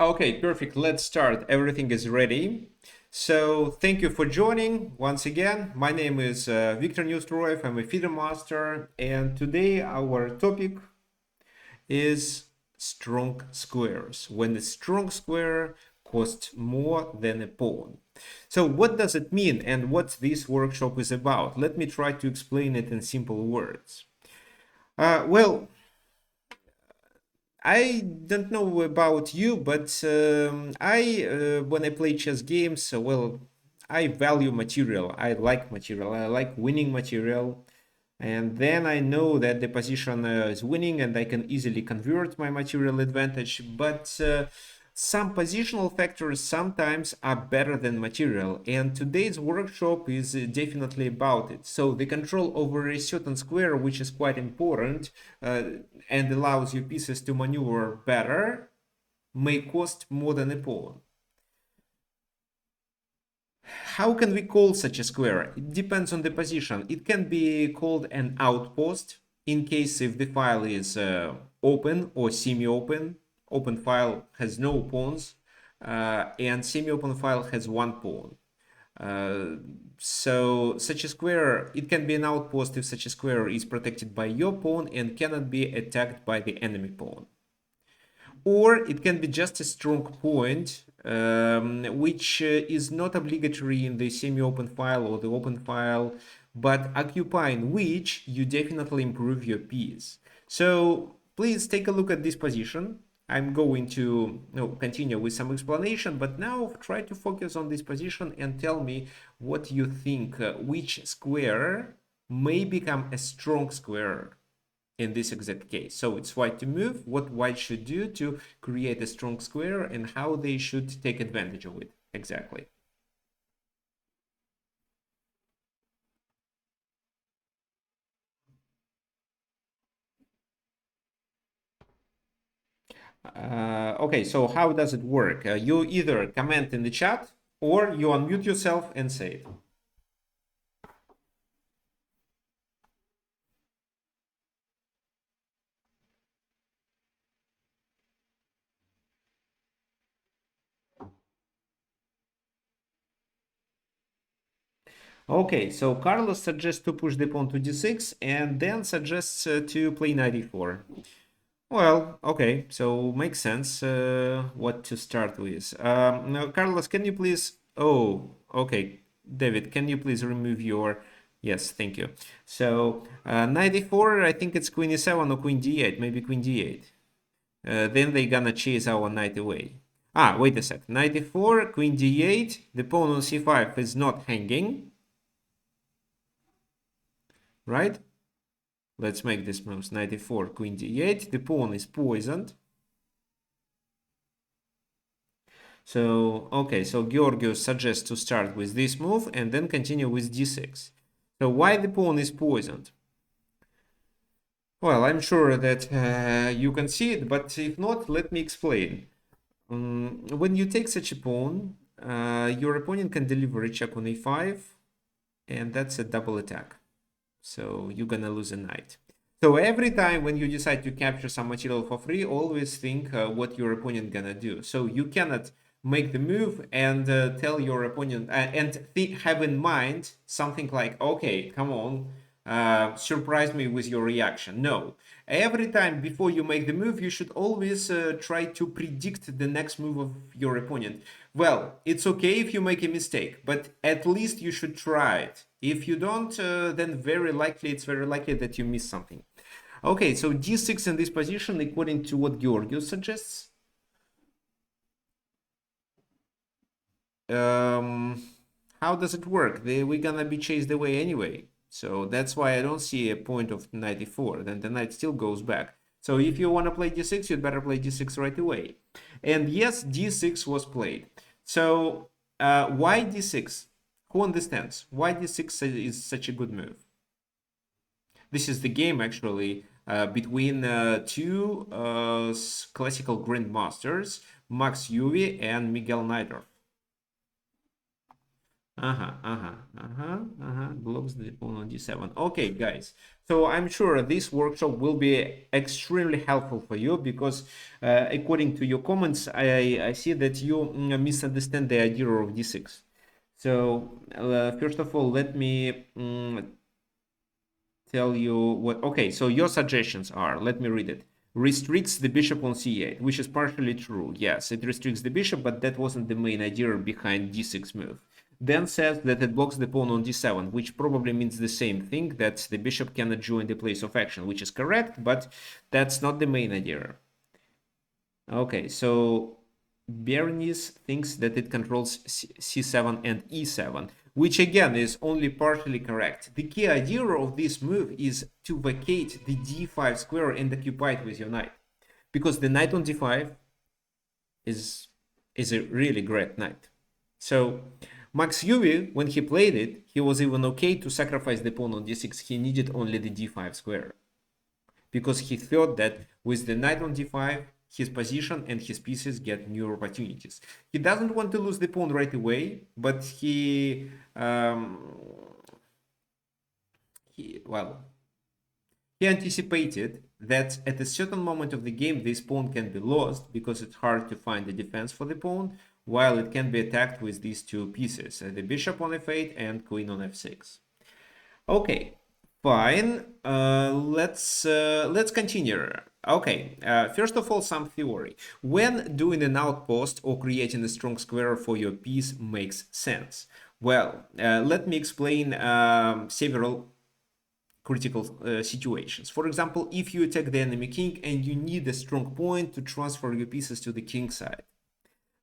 Okay, perfect. Let's start. Everything is ready. So thank you for joining once again. My name is Viktor Newstroyev. I'm a feeder master, and today our topic is strong squares. When a strong square costs more than a pawn. So what does it mean and what this workshop is about? Let me try to explain it in simple words. Well, I don't know about you, but when I play chess games, I value material. I like material. I like winning material. And then I know that the position is winning and I can easily convert my material advantage. But some positional factors sometimes are better than material. And today's workshop is definitely about it. So the control over a certain square, which is quite important and allows your pieces to maneuver better, may cost more than a pawn. How can we call such a square? It depends on the position. It can be called an outpost in case if the file is open or semi-open. Open file has no pawns and semi-open file has one pawn. So such a square, it can be an outpost if such a square is protected by your pawn and cannot be attacked by the enemy pawn. Or it can be just a strong point, which is not obligatory in the semi-open file or the open file, but occupying which you definitely improve your piece. So please take a look at this position. I'm going to continue with some explanation, but now try to focus on this position and tell me what you think, which square may become a strong square in this exact case. So it's white to move, what white should do to create a strong square, and how they should take advantage of it exactly. Okay, so how does it work? You either comment in the chat or you unmute yourself and say it. Okay, so Carlos suggests to push the pawn to d6 and then suggests to play knight e4. Well, okay, so makes sense what to start with. Now, Carlos, can you please... Oh, okay. David, can you please remove your... Yes, thank you. So, knight e4, I think it's queen e7 or queen d8, maybe queen d8. Then they gonna chase our knight away. Ah, wait a sec. Knight e4, queen d8, the pawn on c5 is not hanging, right? Let's make this move. Knight e4, queen d8, the pawn is poisoned. So, okay, so Georgios suggests to start with this move and then continue with d6. So why the pawn is poisoned? Well, I'm sure that you can see it, but if not, let me explain. When you take such a pawn, your opponent can deliver a check on a5, and that's a double attack. So you're gonna lose a knight. So every time when you decide to capture some material for free, always think what your opponent gonna do. So you cannot make the move and tell your opponent and have in mind something like, okay, come on, surprise me with your reaction. No, every time before you make the move, you should always try to predict the next move of your opponent. Well, it's okay if you make a mistake, but at least you should try it. If you don't, then it's very likely that you miss something. Okay, so d6 in this position, according to what Georgios suggests. How does it work? We're gonna be chased away anyway. So that's why I don't see a point of knight e4. Then the knight still goes back. So if you want to play d6, you'd better play d6 right away. And yes, d6 was played. So why d6? Who understands? Why d6 is such a good move? This is the game actually between two classical grandmasters, Max Euwe and Miguel Najdorf. Blocks the pawn on d7. Okay, guys. So I'm sure this workshop will be extremely helpful for you because, according to your comments, I see that you misunderstand the idea of d6. So first of all, let me tell you what. Okay, so your suggestions are. Let me read it. Restricts the bishop on c8, which is partially true. Yes, it restricts the bishop, but that wasn't the main idea behind d6 move. Then says that it blocks the pawn on d7, which probably means the same thing, that the bishop cannot join the place of action, which is correct, but that's not the main idea. Okay, so Bernice thinks that it controls c7 and e7, which again is only partially correct. The key idea of this move is to vacate the d5 square and occupy it with your knight, because the knight on d5 is a really great knight. So Max Yuvi, when he played it, he was even okay to sacrifice the pawn on d6. He needed only the d5 square, because he thought that with the knight on d5, his position and his pieces get new opportunities. He doesn't want to lose the pawn right away, but he anticipated that at a certain moment of the game, this pawn can be lost because it's hard to find a defense for the pawn, while it can be attacked with these two pieces, the bishop on f8 and queen on f6. Okay, fine. Let's continue. Okay. First of all, some theory. When doing an outpost or creating a strong square for your piece makes sense. Well, let me explain several critical situations. For example, if you attack the enemy king and you need a strong point to transfer your pieces to the king side,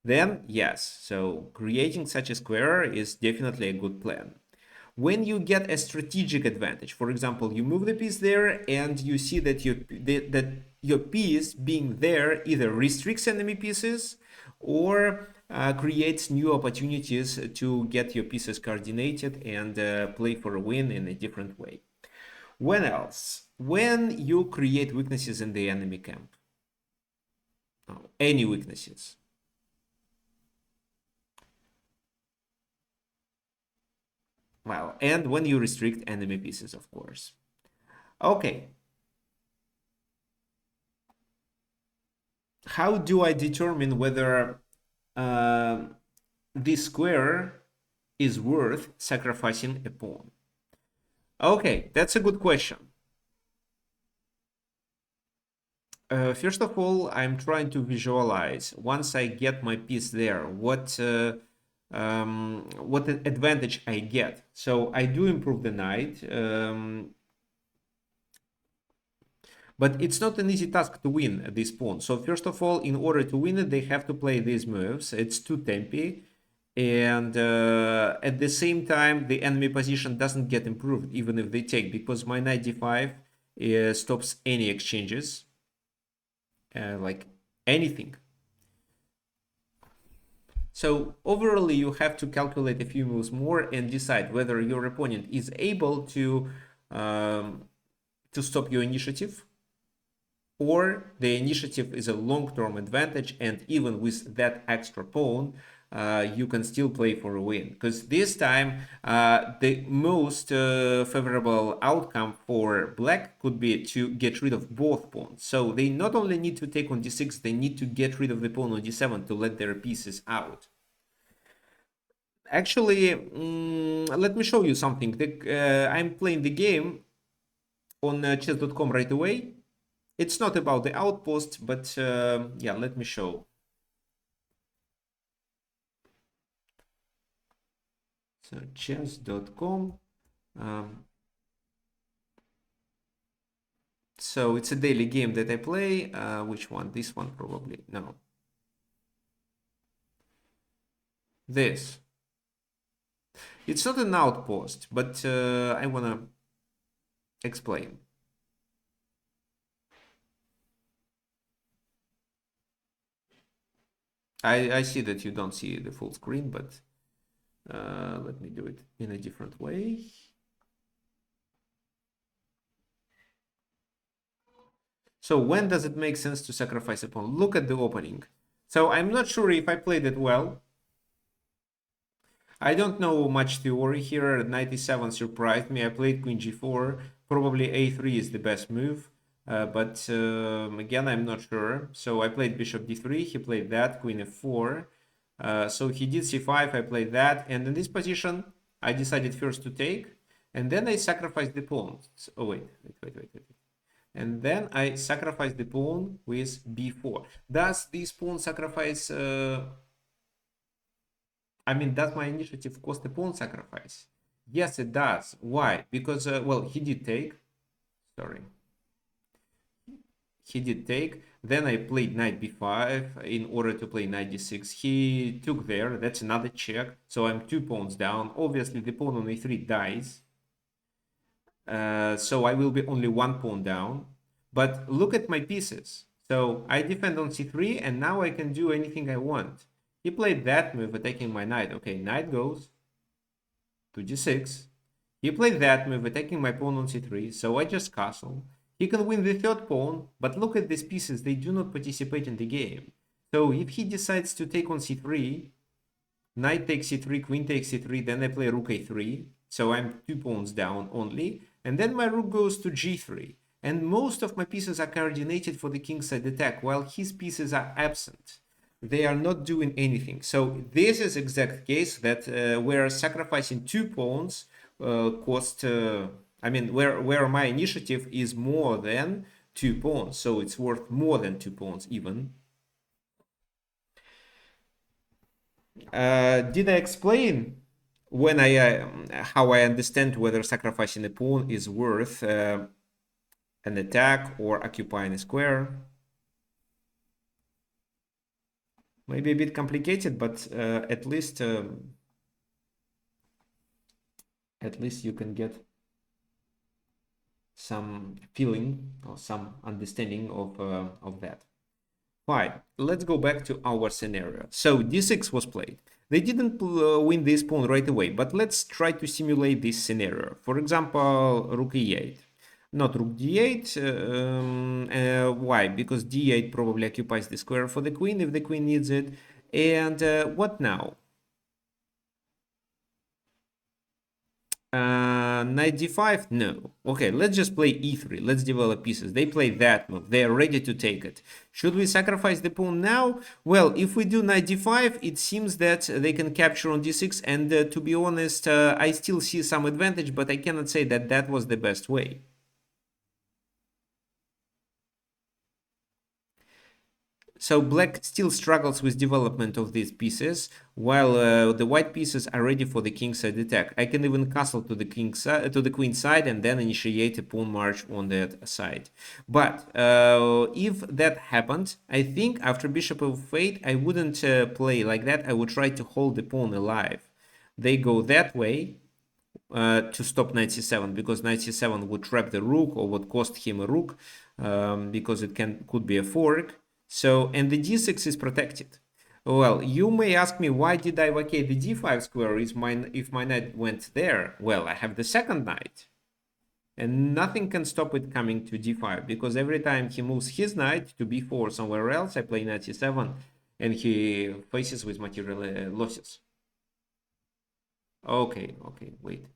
then yes, so creating such a square is definitely a good plan. When you get a strategic advantage, for example, you move the piece there and you see that your piece being there either restricts enemy pieces or creates new opportunities to get your pieces coordinated and play for a win in a different way. When else? When you create weaknesses in the enemy camp. Any weaknesses. Well, and when you restrict enemy pieces, of course. Okay. How do I determine whether this square is worth sacrificing a pawn? Okay, that's a good question. First of all, I'm trying to visualize, once I get my piece there, what advantage I get. So I do improve the knight, but it's not an easy task to win this pawn. So first of all, in order to win it, they have to play these moves. It's too tempy. And at the same time, the enemy position doesn't get improved, even if they take, because my knight d5 stops any exchanges, like anything. So overall, you have to calculate a few moves more and decide whether your opponent is able to stop your initiative, or the initiative is a long-term advantage, and even with that extra pawn, you can still play for a win. Because this time, the most favorable outcome for black could be to get rid of both pawns. So they not only need to take on d6, they need to get rid of the pawn on d7 to let their pieces out. Actually, let me show you something. I'm playing the game on chess.com right away. It's not about the outpost, but yeah, let me show. So chess.com. So it's a daily game that I play. Which one? This one probably. No. This. It's not an outpost, but I want to explain. I see that you don't see the full screen, but let me do it in a different way. So when does it make sense to sacrifice a pawn? Look at the opening. So I'm not sure if I played it well. I don't know much theory here. 97 surprised me. I played queen g4. Probably a3 is the best move. But again, I'm not sure. So I played bishop d3. He played that, queen f4. So he did c5. I played that. And in this position, I decided first to take. And then I sacrificed the pawn. Oh, wait. And then I sacrificed the pawn with b4. Does this pawn sacrifice... I mean, does my initiative cost a pawn sacrifice? Yes, it does. Why? Because, well, he did take. Sorry. He did take. Then I played knight b5 in order to play knight d6. He took there. That's another check. So I'm 2 pawns down. Obviously, the pawn on a3 dies. So I will be only 1 pawn down. But look at my pieces. So I defend on c3, and now I can do anything I want. He played that move, attacking my knight. Okay, knight goes to g6. He played that move, attacking my pawn on c3, so I just castle. He can win the third pawn, but look at these pieces, they do not participate in the game. So if he decides to take on c3, knight takes c3, queen takes c3, then I play rook a3, so I'm 2 pawns down only, and then my rook goes to g3. And most of my pieces are coordinated for the kingside attack, while his pieces are absent. They are not doing anything. So this is exact case that where sacrificing 2 pawns cost, I mean, where my initiative is more than 2 pawns. So it's worth more than 2 pawns even. Did I explain when how I understand whether sacrificing a pawn is worth an attack or occupying a square? Maybe a bit complicated, but at least you can get some feeling or some understanding of that. Fine, let's go back to our scenario. So d6 was played. They didn't win this pawn right away, but let's try to simulate this scenario. For example, rook e8. Not rook d8. Why? Because d8 probably occupies the square for the queen if the queen needs it. And what now? Knight d5? No. Okay, let's just play e3. Let's develop pieces. They play that move. They are ready to take it. Should we sacrifice the pawn now? Well, if we do knight d5, it seems that they can capture on d6. And to be honest, I still see some advantage, but I cannot say that that was the best way. So black still struggles with development of these pieces, while the white pieces are ready for the kingside attack. I can even castle to the queen side and then initiate a pawn march on that side. But if that happened, I think after bishop of8, I wouldn't play like that. I would try to hold the pawn alive. They go that way to stop knight c7, because knight c7 would trap the rook or would cost him a rook, because it could be a fork. So, and the d6 is protected. Well, you may ask me, why did I vacate the d5 square if my knight went there? Well, I have the second knight. And nothing can stop it coming to d5, because every time he moves his knight to b4 somewhere else, I play knight c7, and he faces with material losses. Okay, wait.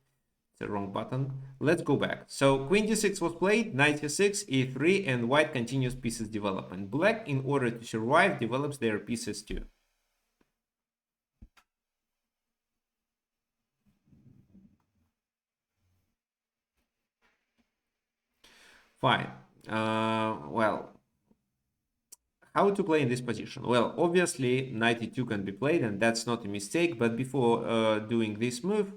The wrong button. Let's go back. So queen d6 was played, knight e6, e3, and white continues pieces development. Black, in order to survive, develops their pieces too. Fine. Well, how to play in this position? Well, obviously, knight e2 can be played, and that's not a mistake. But before doing this move,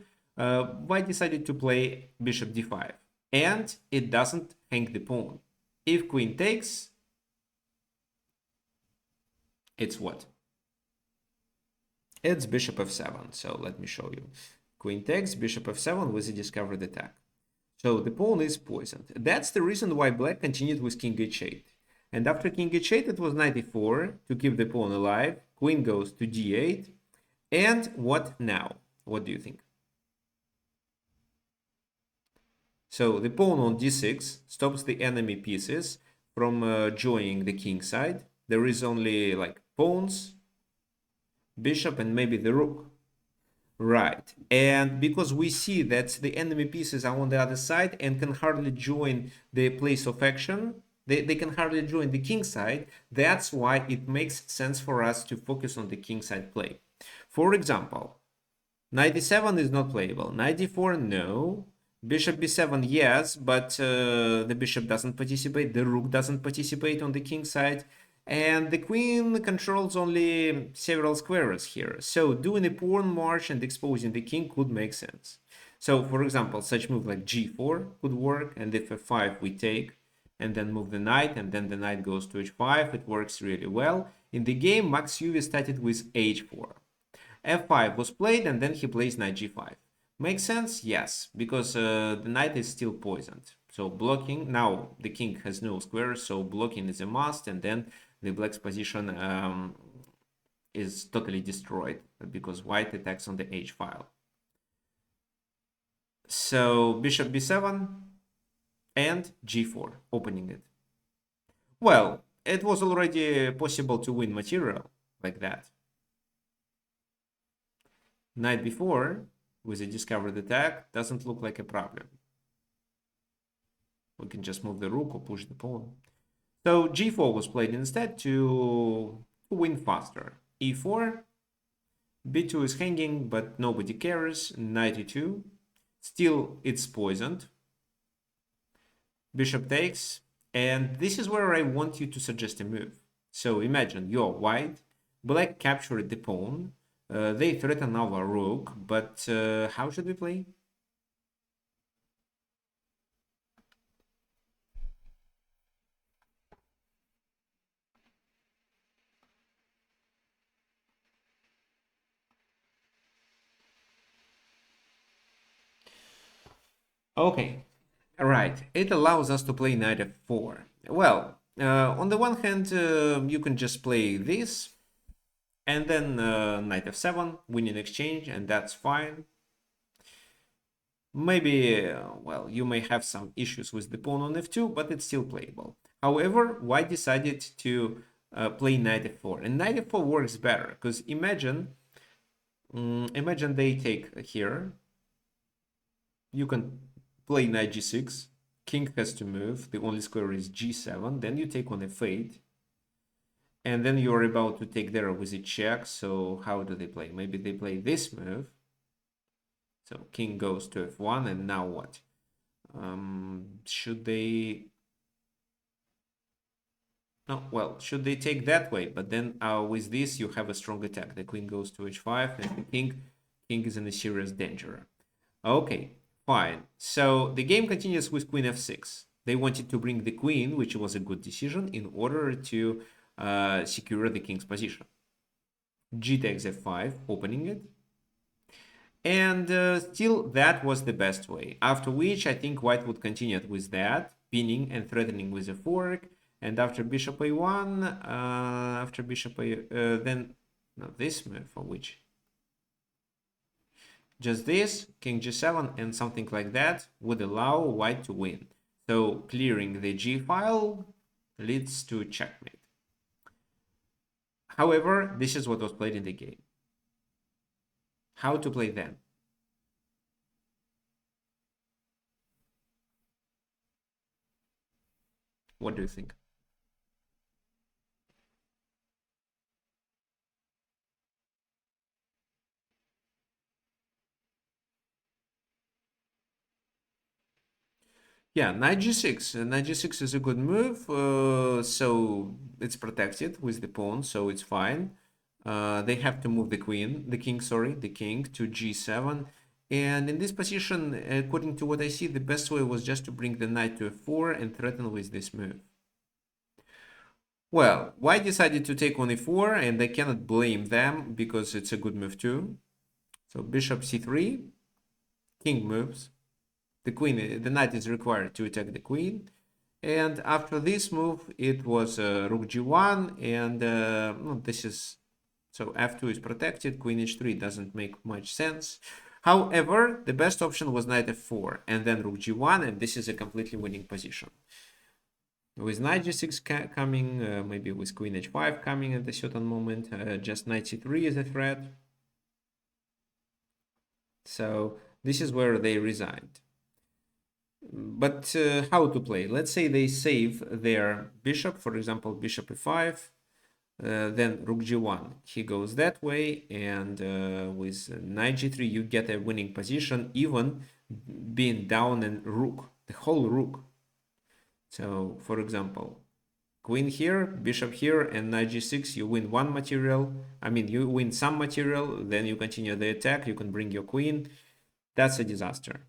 white decided to play bishop d5. And it doesn't hang the pawn. If queen takes, it's what? It's bishop f7. So let me show you. Queen takes, bishop f7 with a discovered attack. So the pawn is poisoned. That's the reason why black continued with king h8. And after king h8, it was knight e4 to keep the pawn alive. Queen goes to d8. And what now? What do you think? So the pawn on d6 stops the enemy pieces from joining the king side. There is only like pawns, bishop, and maybe the rook. Right. And because we see that the enemy pieces are on the other side and can hardly join the place of action, they can hardly join the king side. That's why it makes sense for us to focus on the king side play. For example, knight e7 is not playable. Knight d4, no. Bishop b7, yes, but the bishop doesn't participate. The rook doesn't participate on the king side. And the queen controls only several squares here. So doing a pawn march and exposing the king could make sense. So, for example, such move like g4 could work. And if f5 we take, and then move the knight, and then the knight goes to h5, it works really well. In the game, Max Euwe started with h4. f5 was played, and then he plays knight g5. Makes sense? Yes, because the knight is still poisoned. So blocking, now the king has no squares, so blocking is a must, and then the black's position is totally destroyed because white attacks on the h file. So bishop b7 and g4, opening it. Well, it was already possible to win material like that. Knight b4 with a discovered attack doesn't look like a problem. We can just move the rook or push the pawn. So g4 was played instead to win faster. e4, b2 is hanging, but nobody cares. Knight e2, still it's poisoned. Bishop takes, and this is where I want you to suggest a move. So imagine you're white, black captured the pawn, they threaten our rook, but how should we play? Okay, all right. It allows us to play knight f4. Well, on the one hand, you can just play this, and then knight f7, winning exchange, and that's fine. Maybe, well, you may have some issues with the pawn on f2, but it's still playable. However, white decided to play knight f4, and knight f4 works better because imagine they take here. You can play knight g6. King has to move. The only square is g7. Then you take on f8. And then you're about to take there with a check. So how do they play? Maybe they play this move. So king goes to f1. And now what? Should they... No, well, should they take that way? But then with this, you have a strong attack. The queen goes to h5. And the king is in a serious danger. Okay, fine. So the game continues with queen f6. They wanted to bring the queen, which was a good decision, in order to secure the king's position. G takes f5, opening it. And still, that was the best way. After which, I think white would continue with that, pinning and threatening with a fork. And after bishop a1, after bishop a, then no, this move for which just this, king g7 and something like that would allow white to win. So clearing the g file leads to checkmate. However, this is what was played in the game. How to play then? What do you think? Yeah, knight g6. Knight g6 is a good move. So it's protected with the pawn, so it's fine. They have to move the king, the king to g7. And in this position, according to what I see, the best way was just to bring the knight to f4 and threaten with this move. Well, white decided to take on e4, and I cannot blame them because it's a good move too. So bishop c3, king moves. The knight is required to attack the queen. And after this move, it was rook g1, and this is... So f2 is protected, queen h3 doesn't make much sense. However, the best option was knight f4, and then rook g1, and this is a completely winning position. With knight g6 coming, maybe with queen h5 coming at a certain moment, just knight c3 is a threat. So this is where they reside. But how to play? Let's say they save their bishop, for example, bishop e5, then rook g1. He goes that way, and with knight g3, you get a winning position, even being down in rook, the whole rook. So, for example, queen here, bishop here, and knight g6, you win one material. I mean, you win some material, then you continue the attack, you can bring your queen. That's a disaster.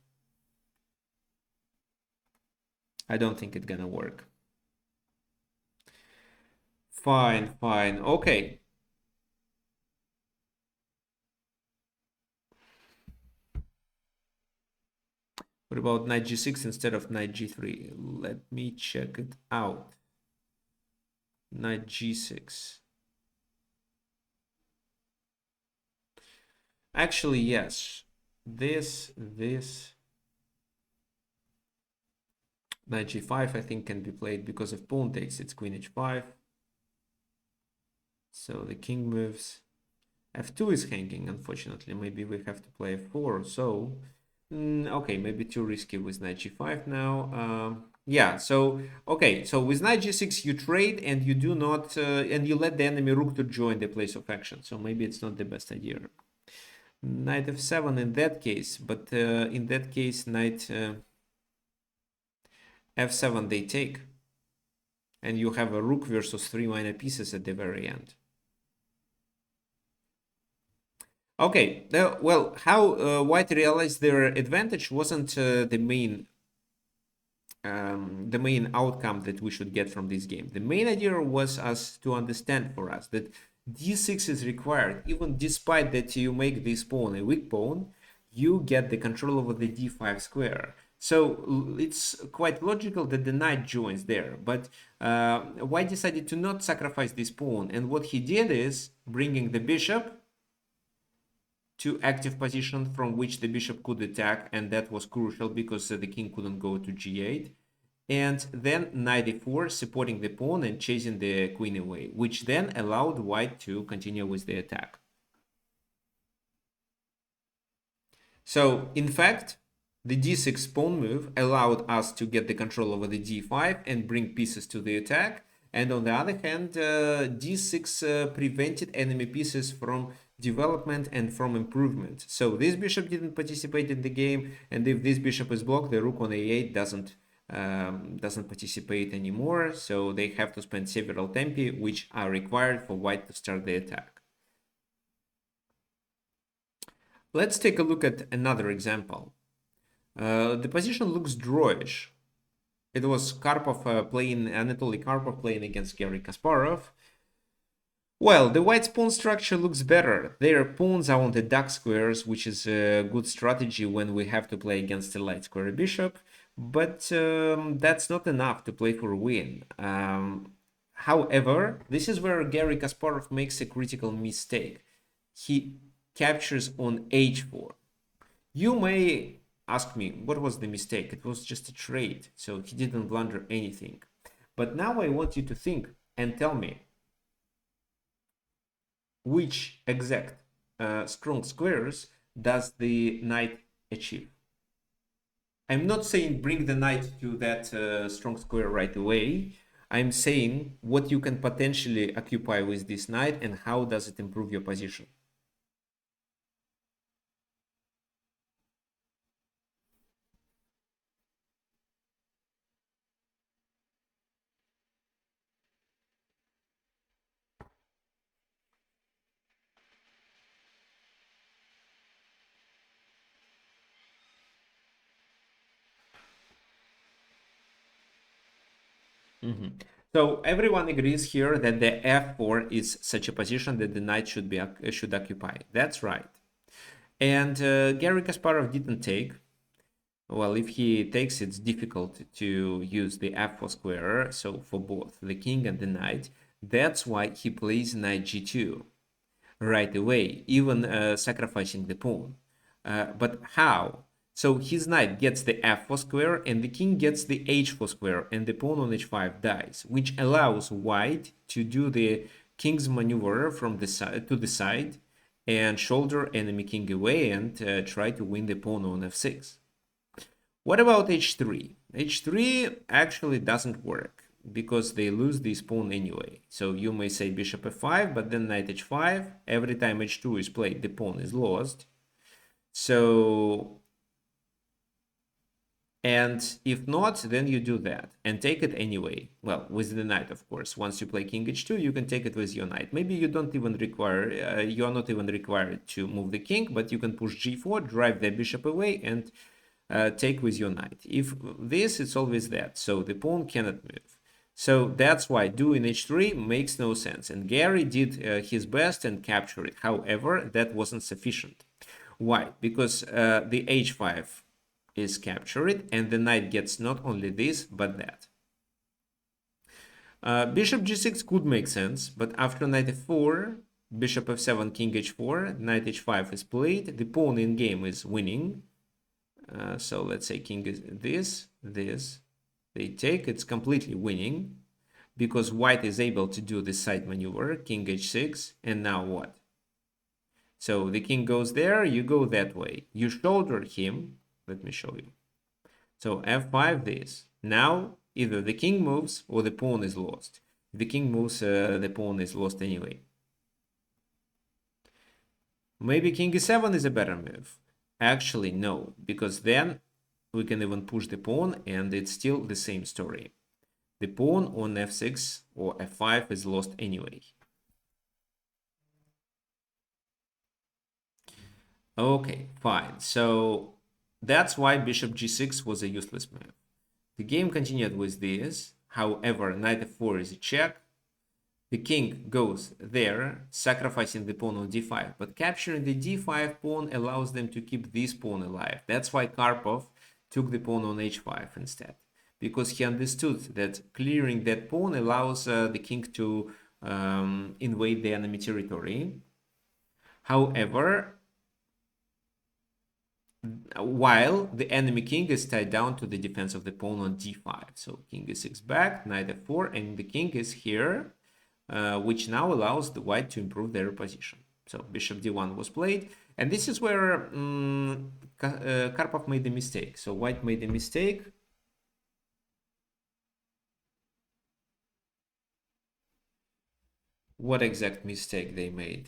I don't think it's gonna work. Fine, fine. Okay. What about knight g6 instead of knight g3? Let me check it out. Knight g6. Actually, yes. This. Knight g5, I think, can be played because if pawn takes, it's queen h5. So the king moves. f2 is hanging, unfortunately. Maybe we have to play f4 or so. Okay, maybe too risky with knight g5 now. Yeah, so, okay, so with knight g6, you trade and you do not, and you let the enemy rook to join the place of action. So maybe it's not the best idea. Knight f7 in that case, but in that case, knight f7 they take. And you have a rook versus 3 minor pieces at the very end. Okay, well, how White realized their advantage wasn't the main outcome that we should get from this game. The main idea was us to understand for us that d6 is required, even despite that you make this pawn a weak pawn, you get the control over the d5 square. So it's quite logical that the knight joins there, but White decided to not sacrifice this pawn, and what he did is bringing the bishop to active position from which the bishop could attack, and that was crucial because the king couldn't go to g8, and then knight e4 supporting the pawn and chasing the queen away, which then allowed White to continue with the attack. So in fact, the d6 pawn move allowed us to get the control over the d5 and bring pieces to the attack, and on the other hand, d6 prevented enemy pieces from development and from improvement. So this bishop didn't participate in the game, and if this bishop is blocked, the rook on a8 doesn't participate anymore. So they have to spend several tempi, which are required for White to start the attack. Let's take a look at another example. The position looks drawish. It was Karpov playing, Anatoly Karpov playing against Garry Kasparov. Well, the White's pawn structure looks better. Their pawns are on the dark squares, which is a good strategy when we have to play against a light square bishop, but that's not enough to play for a win. However, this is where Garry Kasparov makes a critical mistake. He captures on h4. You may ask me, what was the mistake? It was just a trade, so he didn't blunder anything. But now I want you to think and tell me, which exact strong squares does the knight achieve? I'm not saying bring the knight to that strong square right away. I'm saying what you can potentially occupy with this knight and how does it improve your position. So everyone agrees here that the f4 is such a position that the knight should occupy. That's right. And Garry Kasparov didn't take. Well, if he takes, it's difficult to use the f4 square, so for both the king and the knight. That's why he plays knight g2 right away, even sacrificing the pawn. But how? So his knight gets the f4 square and the king gets the h4 square and the pawn on h5 dies, which allows White to do the king's maneuver from the side to the side and shoulder enemy king away and try to win the pawn on f6. What about h3? h3 actually doesn't work because they lose this pawn anyway. So you may say bishop f5, but then knight h5. Every time h2 is played, the pawn is lost. So, and if not, then you do that and take it anyway. Well, with the knight, of course. Once you play king h2, you can take it with your knight. Maybe you don't even require, you are not even required to move the king, but you can push g4, drive the bishop away, and take with your knight. If this, it's always that. So the pawn cannot move. So that's why doing h3 makes no sense. And Gary did his best and captured it. However, that wasn't sufficient. Why? Because the h5 is captured and the knight gets not only this, but that. Bishop g6 could make sense, but after knight f4, bishop f7, king h4, knight h5 is played. The pawn in game is winning. So let's say king is this. They take, it's completely winning because white is able to do this side maneuver, king h6, and now what? So the king goes there, you go that way. You shoulder him. Let me show you. So f5 this. Now either the king moves or the pawn is lost. If the king moves, the pawn is lost anyway. Maybe king e7 is a better move. Actually, no, because then we can even push the pawn and it's still the same story. The pawn on f6 or f5 is lost anyway. Okay, fine. So that's why bishop g6 was a useless move. The game continued with this. However, knight f4 is a check. The king goes there, sacrificing the pawn on d5. But capturing the d5 pawn allows them to keep this pawn alive. That's why Karpov took the pawn on h5 instead. Because he understood that clearing that pawn allows the king to invade the enemy territory. However, while the enemy king is tied down to the defense of the pawn on d5. So king e6 back, knight f4, and the king is here, which now allows the white to improve their position. So bishop d1 was played, and this is where Karpov made the mistake. So white made a mistake. What exact mistake they made?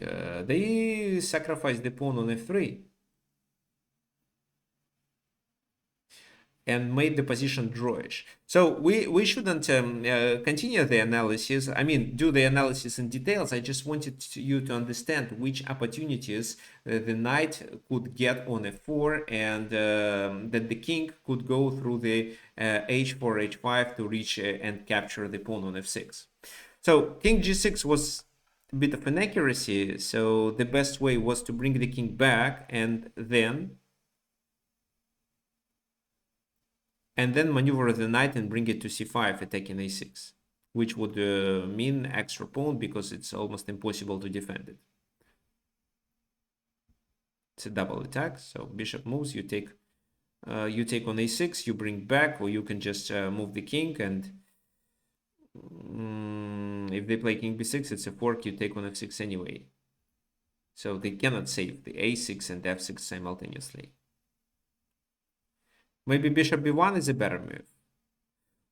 They sacrificed the pawn on f3. And made the position drawish. So we shouldn't continue the analysis. I mean, do the analysis in details. I just wanted you to understand which opportunities the knight could get on f4 and that the king could go through the h4, h5 to reach and capture the pawn on f6. So king g6 was a bit of inaccuracy. So the best way was to bring the king back and then maneuver the knight and bring it to c5, attacking a6, which would mean extra pawn because it's almost impossible to defend it. It's a double attack, so bishop moves, you take on a6, you bring back, or you can just move the king, and if they play king b6, it's a fork, you take on f6 anyway. So they cannot save the a6 and f6 simultaneously. Maybe bishop b1 is a better move.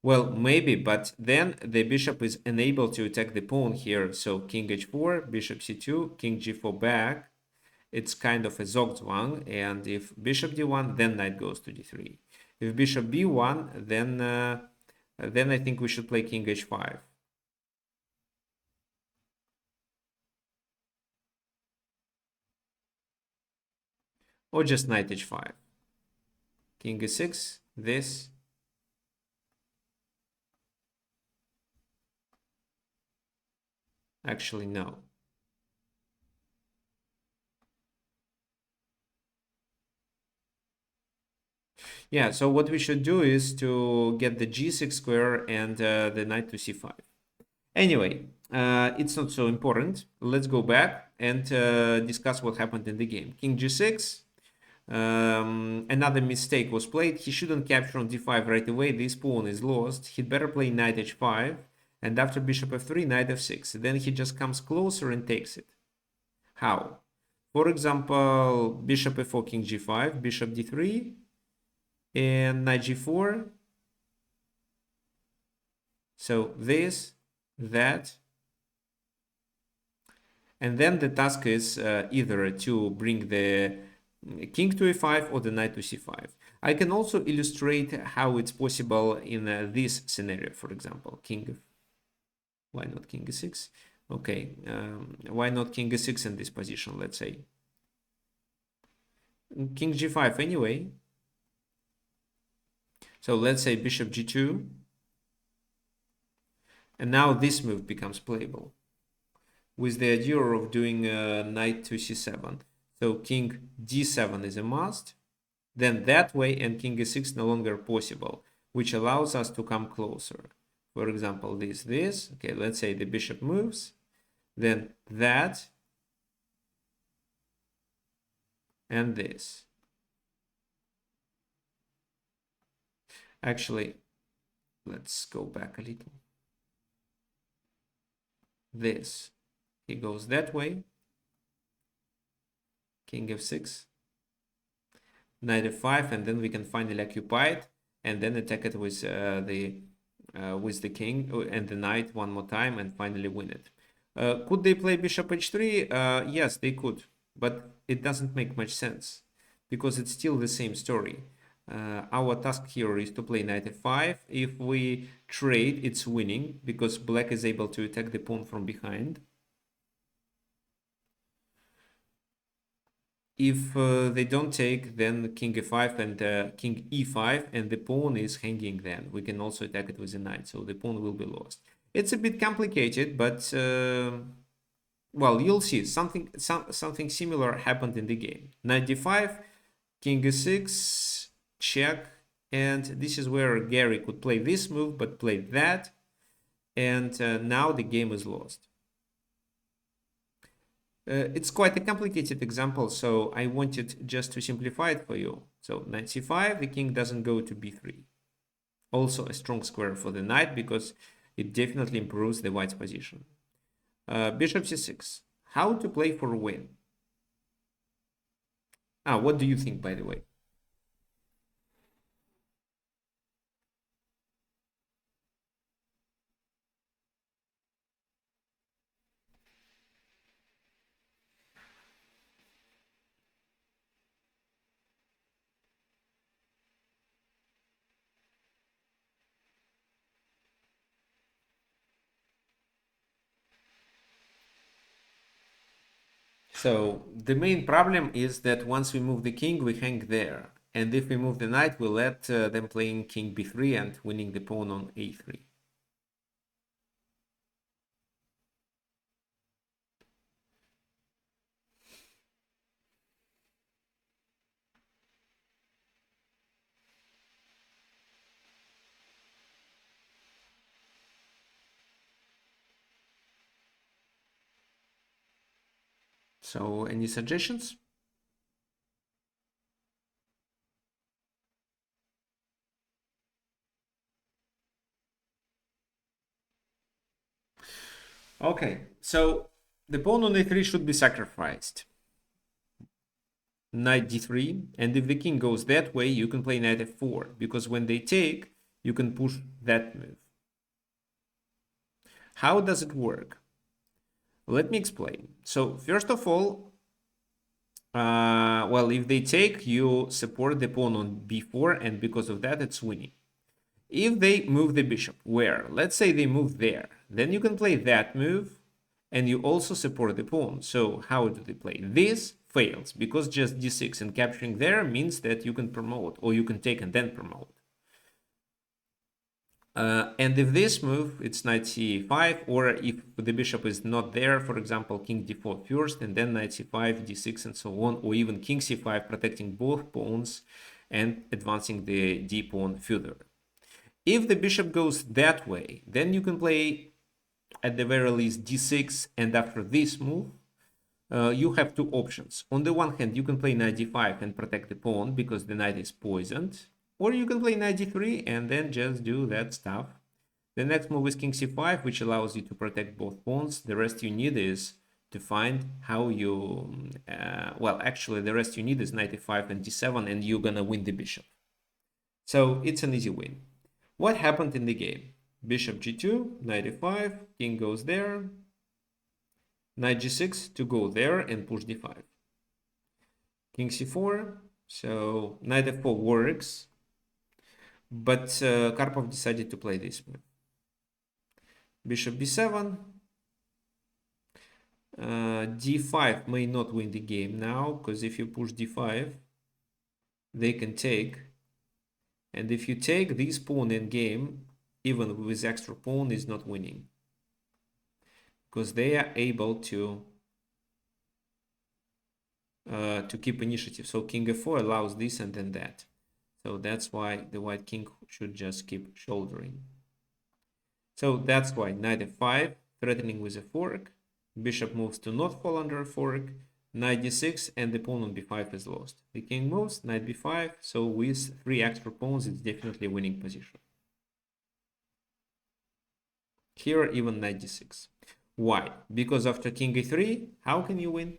Well, maybe, but then the bishop is unable to attack the pawn here. So king h4, bishop c2, king g4 back. It's kind of a Zugzwang. And if bishop d1, then knight goes to d3. If bishop b1, then I think we should play king h5. Or just knight h5. King e6, this. Actually, no. Yeah, so what we should do is to get the g6 square and the knight to c5. Anyway, it's not so important. Let's go back and discuss what happened in the game. King g6. Another mistake was played. He shouldn't capture on d5 right away. This pawn is lost. He'd better play knight h5. And after bishop f3, knight f6. Then he just comes closer and takes it. How? For example, bishop f4, king g5, bishop d3, and knight g4. So this, that, and then the task is either to bring the king to e5 or the knight to c5. I can also illustrate how it's possible in this scenario, for example, why not king e6? Okay, why not king e6 in this position, let's say? King g5 anyway. So let's say bishop g2. And now this move becomes playable with the idea of doing knight to c7. So king d7 is a must. Then that way, and king e6 no longer possible, which allows us to come closer. For example, this. Okay, let's say the bishop moves. Then that. And this. Actually, let's go back a little. This. He goes that way. King f6. Knight f5, and then we can finally occupy it, and then attack it with the king and the knight one more time, and finally win it. Could they play bishop h3? Yes, they could, but it doesn't make much sense because it's still the same story. Our task here is to play knight f5. If we trade, it's winning because black is able to attack the pawn from behind. If they don't take, then king e5 and king e5, and the pawn is hanging then. We can also attack it with a knight, so the pawn will be lost. It's a bit complicated, but well, you'll see. Something similar happened in the game. Knight d5, king e6, check, and this is where Gary could play this move, but played that, and now the game is lost. It's quite a complicated example, so I wanted just to simplify it for you. So knight c5, the king doesn't go to b3. Also a strong square for the knight because it definitely improves the white's position. Bishop c6. How to play for a win? What do you think, by the way? So the main problem is that once we move the king, we hang there. And if we move the knight, we let them playing king b3 and winning the pawn on a3. So any suggestions? Okay, so the pawn on a3 should be sacrificed. Knight d3, and if the king goes that way, you can play knight f4, because when they take, you can push that move. How does it work? Let me explain. So first of all, well, if they take, you support the pawn on b4, and because of that, it's winning. If they move the bishop, where? Let's say they move there. Then you can play that move, and you also support the pawn. So how do they play? This fails, because just d6 and capturing there means that you can promote, or you can take and then promote. And if this move, it's knight c5, or if the bishop is not there, for example, king d4 first, and then knight c5, d6, and so on, or even king c5, protecting both pawns and advancing the d pawn further. If the bishop goes that way, then you can play at the very least d6, and after this move, you have two options. On the one hand, you can play knight d5 and protect the pawn because the knight is poisoned, or you can play knight d3 and then just do that stuff. The next move is king c5, which allows you to protect both pawns. The rest you need is to find how you, well, actually the rest you need is knight e5 and d7, and you're gonna win the bishop. So it's an easy win. What happened in the game? Bishop g2, knight e5, king goes there, knight g6 to go there and push d5. King c4, so knight f4 works, but Karpov decided to play this move. Bishop b7, d5 may not win the game now, because if you push d5, they can take. And if you take this pawn in game, even with extra pawn, is not winning. Because they are able to keep initiative. So king f4 allows this and then that. So that's why the white king should just keep shouldering. So that's why knight f5, threatening with a fork. Bishop moves to not fall under a fork. Knight d6 and the pawn on b5 is lost. The king moves, knight b5. So with 3 extra pawns, it's definitely a winning position. Here, even knight d6. Why? Because after king e3, how can you win?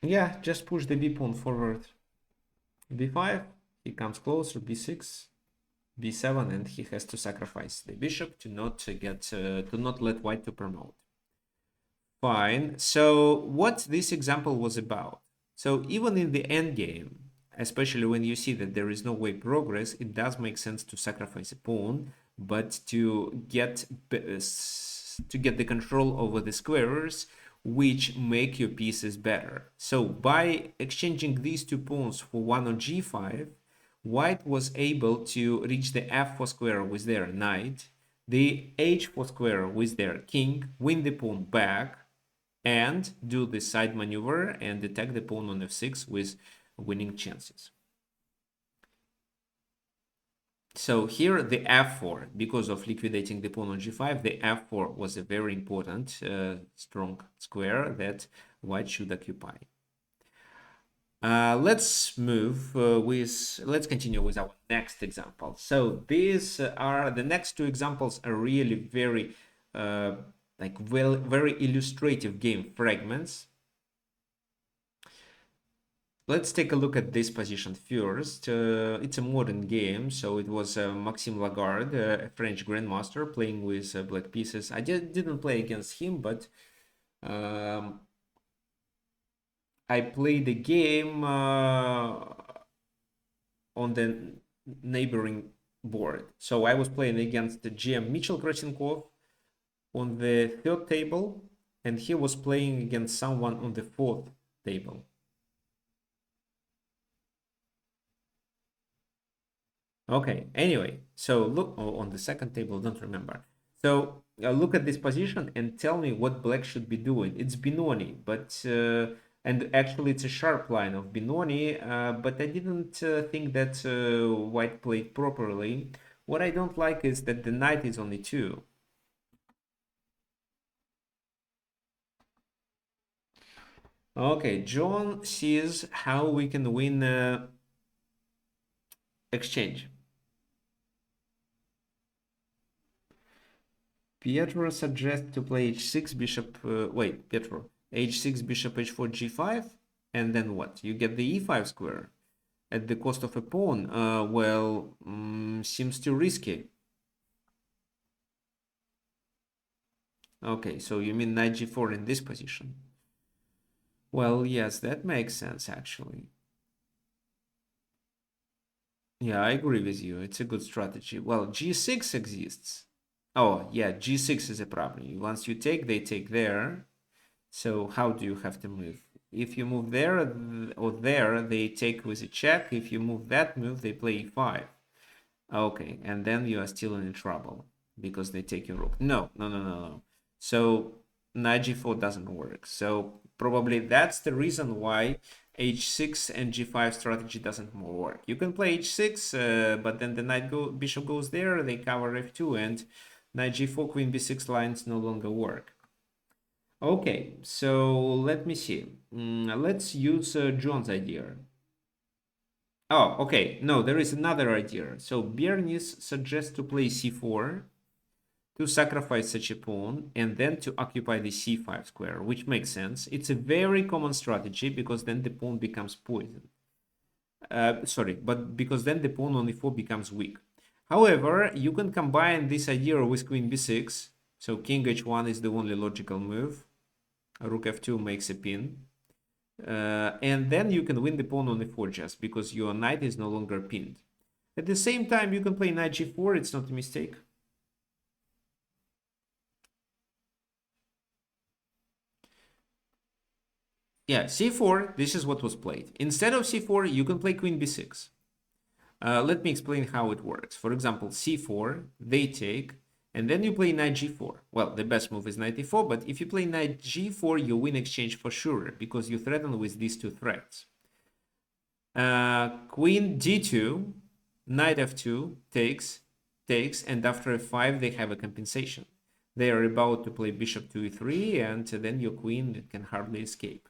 Yeah, just push the b pawn forward. b5, he comes closer, b6, b7, and he has to sacrifice the bishop to not let white to promote. Fine. So what this example was about? So even in the endgame, especially when you see that there is no way progress, it does make sense to sacrifice a pawn, but to get the control over the squares, which make your pieces better. So by exchanging these 2 pawns for one on g5, white was able to reach the f4 square with their knight, the h4 square with their king, win the pawn back, and do the side maneuver and attack the pawn on f6 with winning chances. So here the f4, because of liquidating the pawn on g5, the f4 was a very important strong square that white should occupy. Let's continue with our next example. So these are the next 2 examples are really very very illustrative game fragments. Let's take a look at this position first. It's a modern game, so it was Maxime Lagarde, a French grandmaster, playing with black pieces. I didn't play against him, but I played the game on the neighboring board. So I was playing against the GM Mitchell Kretinkov on the 3rd table, and he was playing against someone on the 4th table. Okay, anyway, so look on the 2nd table, don't remember. So look at this position and tell me what black should be doing. It's Benoni, but and actually it's a sharp line of Benoni, but I didn't think that white played properly. What I don't like is that the knight is only 2. Okay, John sees how we can win exchange. Pietro suggests to play h6 bishop. Wait, Pietro, h6 bishop h4 g5, and then what? You get the e5 square at the cost of a pawn. Well, seems too risky. Okay, so you mean knight g4 in this position? Well, yes, that makes sense actually. Yeah, I agree with you. It's a good strategy. Well, g6 exists. Oh, yeah, g6 is a problem. Once you take, they take there. So how do you have to move? If you move there or there, they take with a check. If you move that move, they play e5. Okay, and then you are still in trouble because they take your rook. No, no, no, no, no. So knight g4 doesn't work. So probably that's the reason why h6 and g5 strategy doesn't more work. You can play h6, but then the bishop goes there, they cover f2, and knight g4, queen b6 lines no longer work. Okay, so let me see. Let's use John's idea. Oh, okay. No, there is another idea. So Bernice suggests to play c4 to sacrifice such a pawn and then to occupy the c5 square, which makes sense. It's a very common strategy because then the pawn becomes poisoned. Sorry, but because then the pawn on e4 becomes weak. However, you can combine this idea with queen b6. So king h1 is the only logical move. Rook f2 makes a pin. And then you can win the pawn on e4 just because your knight is no longer pinned. At the same time, you can play knight g4. It's not a mistake. Yeah, c4, this is what was played. Instead of c4, you can play queen b6. Let me explain how it works. For example, c4, they take, and then you play knight g4. Well, the best move is knight e4, but if you play knight g4, you win exchange for sure, because you threaten with these two threats. Queen d2, knight f2, takes, and after f5, they have a compensation. They are about to play bishop to e3, and then your queen can hardly escape.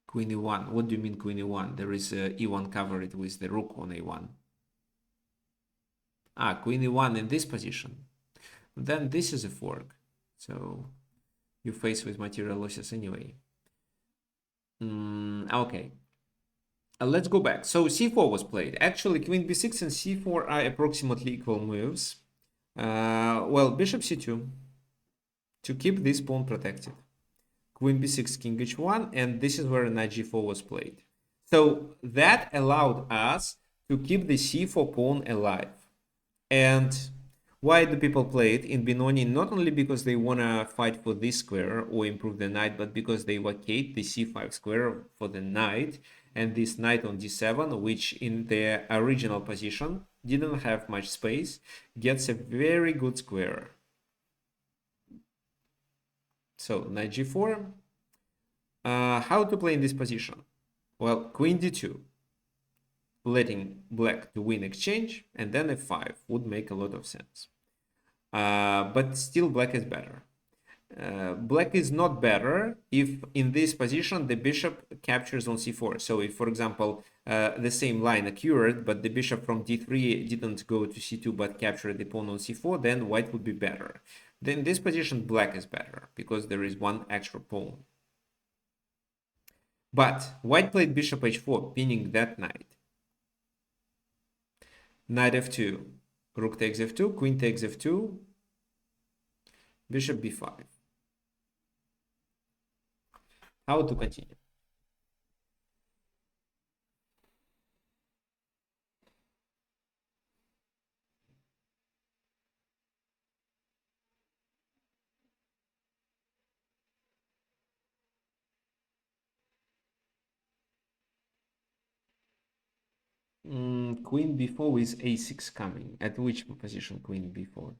Queen e1. What do you mean queen e1? There is e1 covered with the rook on a1. Ah, queen e1 in this position. Then this is a fork. So you face with material losses anyway. Okay. Let's go back. So c4 was played. Actually, queen b6 and c4 are approximately equal moves. Well, bishop c2 to keep this pawn protected. Queen b6, king h1, and this is where knight g4 was played. So that allowed us to keep the c4 pawn alive. And why do people play it in Benoni? Not only because they want to fight for this square or improve the knight, but because they vacate the c5 square for the knight, and this knight on d7, which in the original position didn't have much space, gets a very good square. So knight g4. How to play in this position? Well, queen d2, letting black to win exchange, and then f5 would make a lot of sense. But still black is better. Black is not better if in this position the bishop captures on c4. So if, for example, the same line occurred, but the bishop from d3 didn't go to c2 but captured the pawn on c4, then white would be better. Then in this position, black is better because there is one extra pawn. But white played bishop h4, pinning that knight. Knight f2, rook takes f2, queen takes f2, bishop b5. How to continue? Queen b4 with a6 coming. At which position queen b4?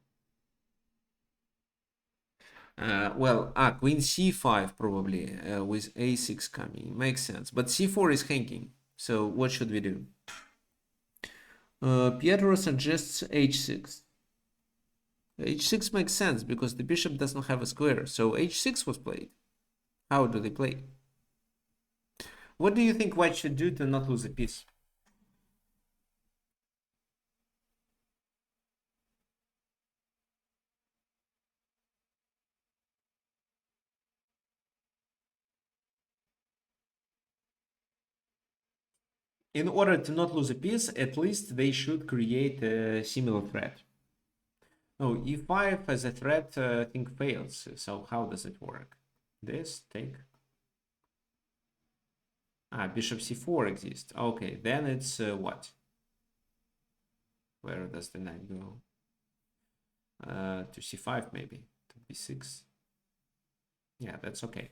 Queen c5 probably with a6 coming. Makes sense. But c4 is hanging. So what should we do? Pietro suggests h6. h6 makes sense because the bishop does not have a square. So h6 was played. How do they play? What do you think white should do to not lose a piece? In order to not lose a piece, at least they should create a similar threat. No, e5 as a threat, I think fails. So how does it work? This, take. Bishop c4 exists. Okay, then it's what? Where does the knight go? To c5 maybe, to b6. Yeah, that's okay.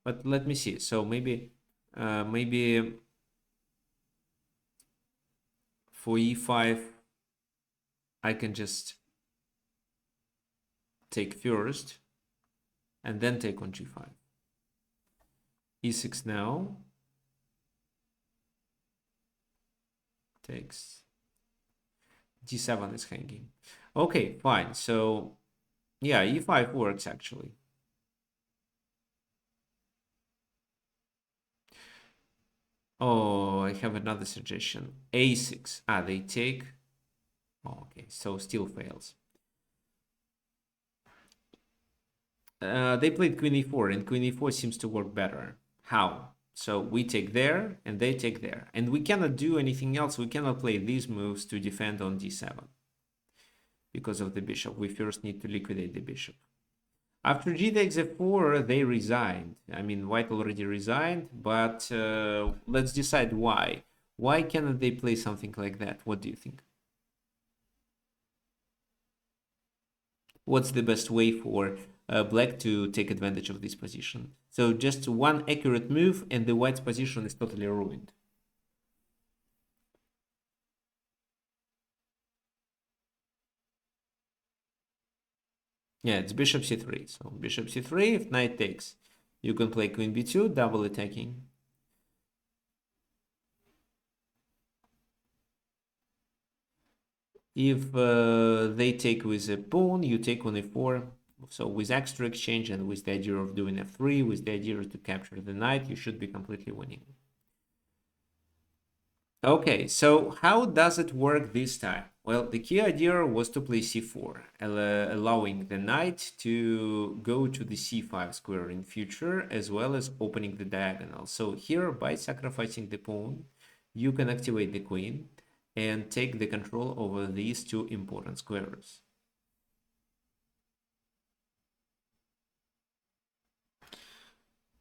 But let me see. So maybe for e5, I can just take first and then take on g5. e6 now. Takes. d7 is hanging. Okay, fine. So yeah, e5 works actually. Oh, I have another suggestion. A6. Ah, they take. Oh, okay, so still fails. They played queen e4, and queen e4 seems to work better. How? So we take there, and they take there. And we cannot do anything else. We cannot play these moves to defend on d7 because of the bishop. We first need to liquidate the bishop. After g takes f4, they resigned. I mean, white already resigned, but let's decide why. Why cannot they play something like that? What do you think? What's the best way for black to take advantage of this position? So just one accurate move and the white's position is totally ruined. Yeah, it's bishop c3. So bishop c3, if knight takes, you can play queen b2, double attacking. If they take with a pawn, you take on a4. So with extra exchange and with the idea of doing f3, with the idea to capture the knight, you should be completely winning. Okay, so how does it work this time? Well, the key idea was to play c4, allowing the knight to go to the c5 square in future, as well as opening the diagonal. So here, by sacrificing the pawn, you can activate the queen and take the control over these two important squares.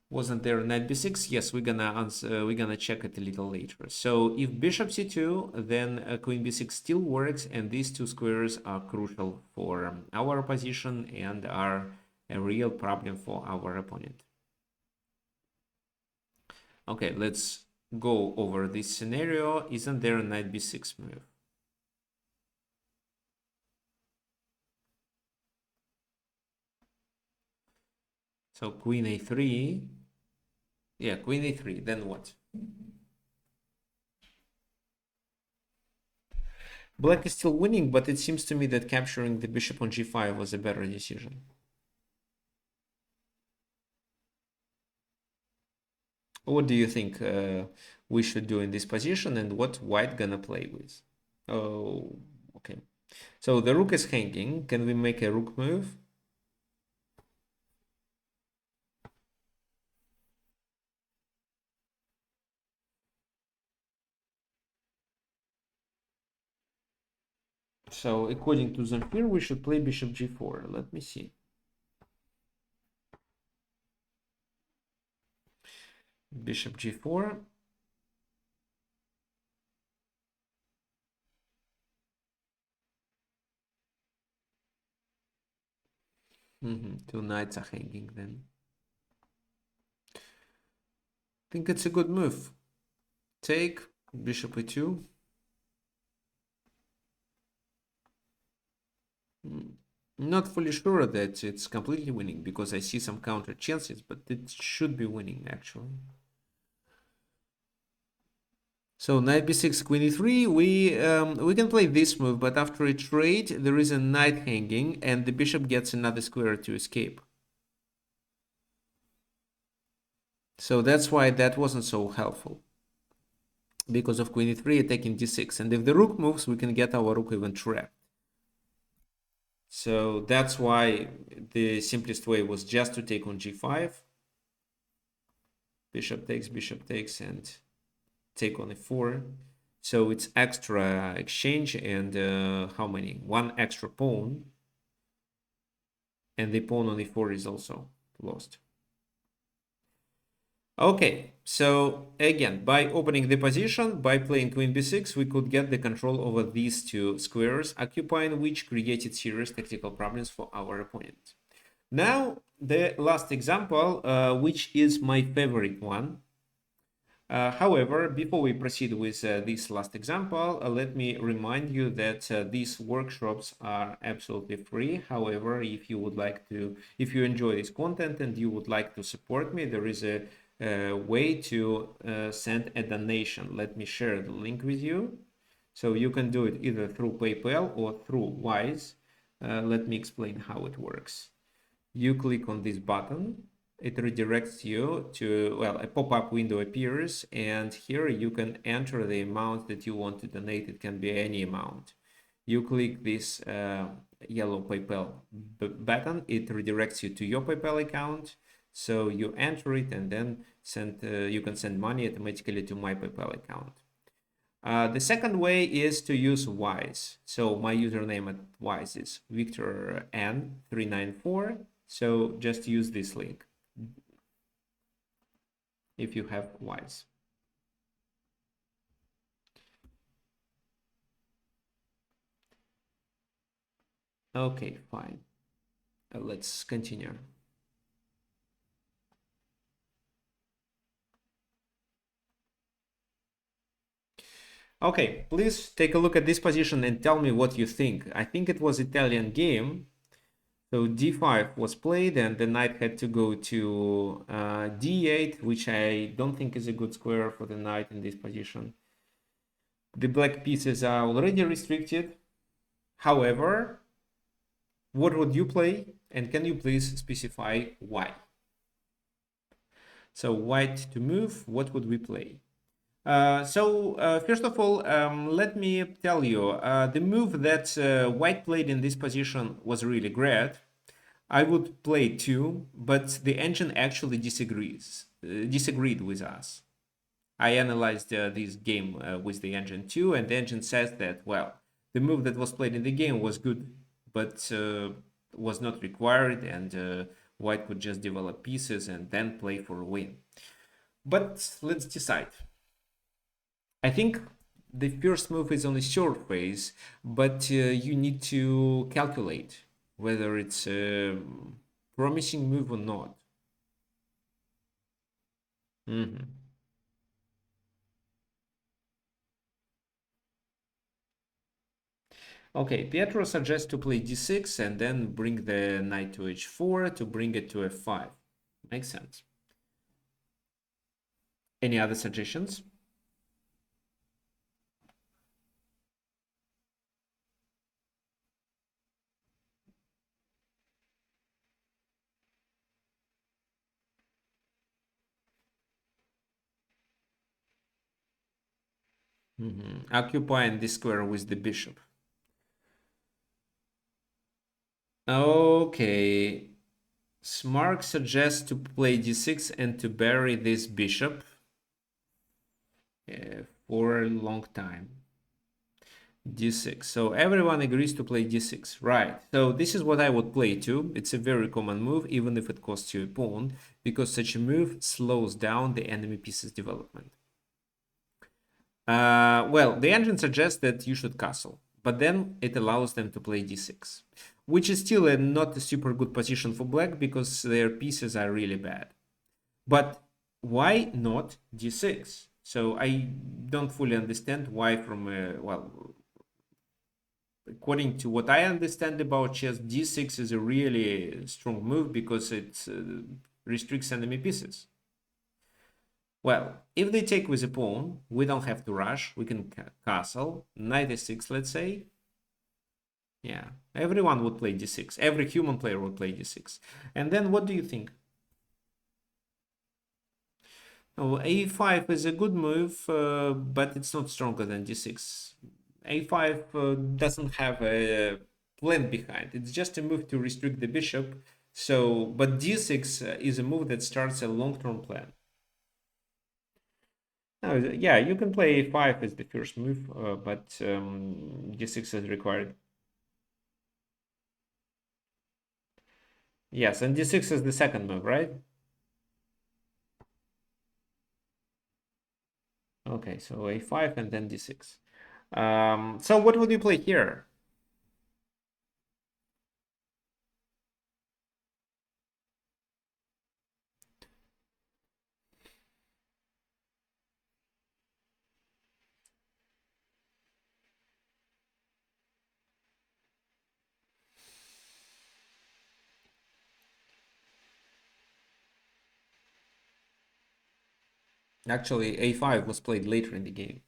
Wasn't there knight b6? Yes, we're gonna check it a little later. So if bishop c2, then queen b6 still works, and these two squares are crucial for our position and are a real problem for our opponent. Okay, let's go over this scenario. Isn't there a knight b6 move? So queen a3. Yeah, queen a3. Then what? Black is still winning, but it seems to me that capturing the bishop on g5 was a better decision. What do you think we should do in this position, and what white gonna play with? Oh, okay. So the rook is hanging. Can we make a rook move? So according to Zamfir, we should play bishop g4. Let me see. Bishop g4. Two knights are hanging then. I think it's a good move. Take bishop e2. Not fully sure that it's completely winning because I see some counter chances, but it should be winning actually. So knight b6, queen e3. We can play this move, but after a trade, there is a knight hanging, and the bishop gets another square to escape. So that's why that wasn't so helpful, because of queen e3 attacking d6. And if the rook moves, we can get our rook even trapped. So that's why the simplest way was just to take on g5. Bishop takes, and take on a4. So it's extra exchange and how many? One extra pawn. And the pawn on e4 is also lost. Okay, so again, by opening the position, by playing queen b6, we could get the control over these two squares, occupying which created serious tactical problems for our opponent. Now, the last example, which is my favorite one. However, before we proceed with this last example, let me remind you that these workshops are absolutely free. However, if you would like to, if you enjoy this content and you would like to support me, there is a way to send a donation. Let me share the link with you. So you can do it either through PayPal or through Wise. Let me explain how it works. You click on this button it redirects you to, well, a pop-up window appears, and here you can enter the amount that you want to donate. It can be any amount. You click this yellow PayPal button, it redirects you to your PayPal account. So you enter it and then you can send money automatically to my PayPal account. The second way is to use Wise. So my username at Wise is Victor N394. So just use this link if you have Wise. Okay, fine. Let's continue. Okay, please take a look at this position and tell me what you think. I think it was Italian game. So d5 was played and the knight had to go to d8, which I don't think is a good square for the knight in this position. The black pieces are already restricted. However, what would you play? And can you please specify why? So white to move, what would we play? First of all, let me tell you, the move that white played in this position was really great. I would play too, but the engine actually disagreed with us. I analyzed this game with the engine too, and the engine says that, well, the move that was played in the game was good, but was not required, and white could just develop pieces and then play for a win. But let's decide. I think the first move is on a short phase, but you need to calculate whether it's a promising move or not. Okay, Pietro suggests to play d6 and then bring the knight to h4 to bring it to f5. Makes sense. Any other suggestions? Occupying this square with the bishop. Okay. Smart suggests to play d6 and to bury this bishop for a long time. d6. So everyone agrees to play d6. Right. So this is what I would play too. It's a very common move, even if it costs you a pawn, because such a move slows down the enemy piece's development. Well, the engine suggests that you should castle, but then it allows them to play d6, which is still not a super good position for black because their pieces are really bad. But why not d6? So I don't fully understand why well, according to what I understand about chess, d6 is a really strong move because it restricts enemy pieces. Well, if they take with a pawn, we don't have to rush. We can castle, knight a6, let's say. Yeah, everyone would play d6. Every human player would play d6. And then what do you think? Oh, a5 is a good move, but it's not stronger than d6. a5 doesn't have a plan behind. It's just a move to restrict the bishop. So, but d6 is a move that starts a long-term plan. No, yeah, you can play a5 as the first move, but d6 is required. Yes, and d6 is the second move, right? Okay, so a5 and then d6. So what would you play here? Actually, a5 was played later in the game.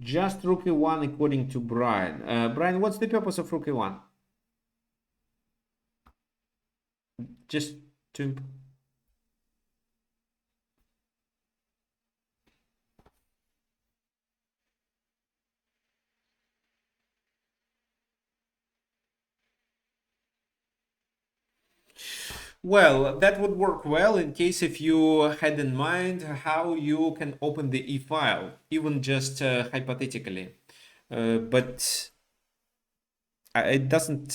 Just rook e1 according to Brian. Brian, what's the purpose of rook e1? Just to... Well, that would work well in case if you had in mind how you can open the E file, even just hypothetically. But it doesn't,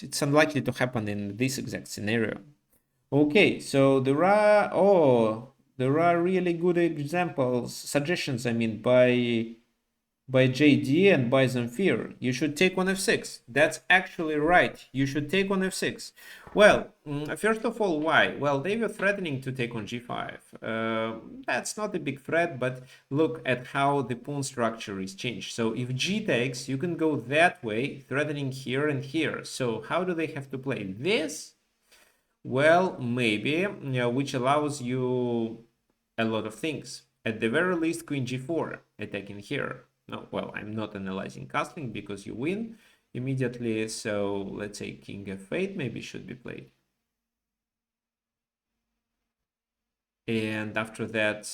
it's unlikely to happen in this exact scenario. Okay, so there are really good examples, suggestions, I mean, by JD and by Zamfir. You should take on f6. That's actually right. You should take on f6. Well, first of all, why? Well, they were threatening to take on g5. That's not a big threat, but look at how the pawn structure is changed. So if g takes, you can go that way, threatening here and here. So how do they have to play this? Well, maybe, which allows you a lot of things. At the very least, queen g4, attacking here. No, well, I'm not analyzing castling because you win immediately. So let's say king f8 maybe should be played. And after that,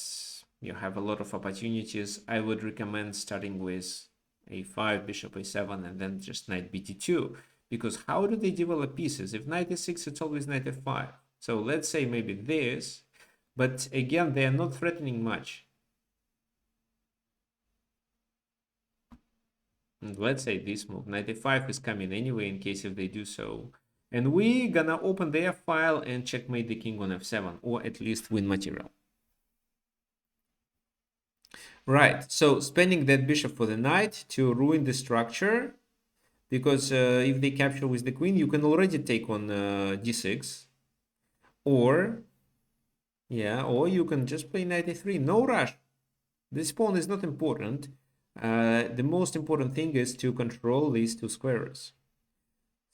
you have a lot of opportunities. I would recommend starting with a5, bishop a7, and then just knight bt2. Because how do they develop pieces? If knight e6, it's always knight f5. So let's say maybe this, but again, they are not threatening much. And let's say this move, knight e5 is coming anyway in case if they do so. And we gonna open their file and checkmate the king on f7, or at least win material. Right, so spending that bishop for the knight to ruin the structure, because if they capture with the queen, you can already take on d6, or or you can just play knight a3. No rush. This pawn is not important. The most important thing is to control these two squares.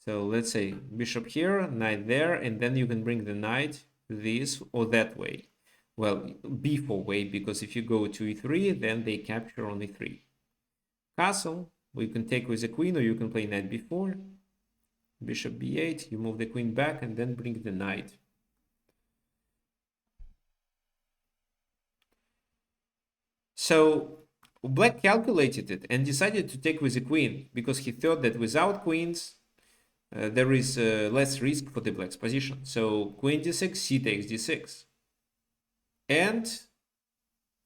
So let's say bishop here, knight there, and then you can bring the knight this or that way. Well, b4 way, because if you go to e3, then they capture on e3. Castle, we can take with the queen, or you can play knight b4. Bishop b8, you move the queen back, and then bring the knight. So black calculated it and decided to take with the queen, because he thought that without queens, there is less risk for the black's position. So queen d6, c takes d6. And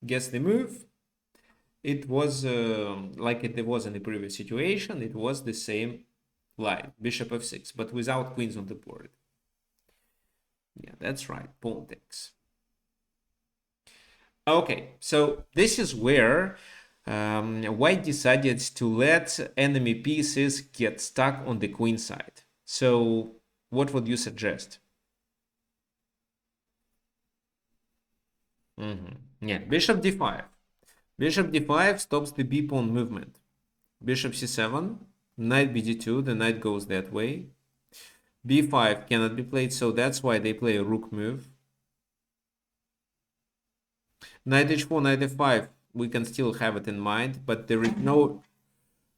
guess the move? It was like it was in the previous situation. It was the same line, bishop f6, but without queens on the board. Yeah, that's right, pawn takes. Okay, so this is where white decided to let enemy pieces get stuck on the queen side. So what would you suggest? Yeah, bishop d5. Bishop d5 stops the b pawn movement. Bishop c7, knight bd2, the knight goes that way. b5 cannot be played, so that's why they play a rook move. Knight h4, knight f5, we can still have it in mind, but there is no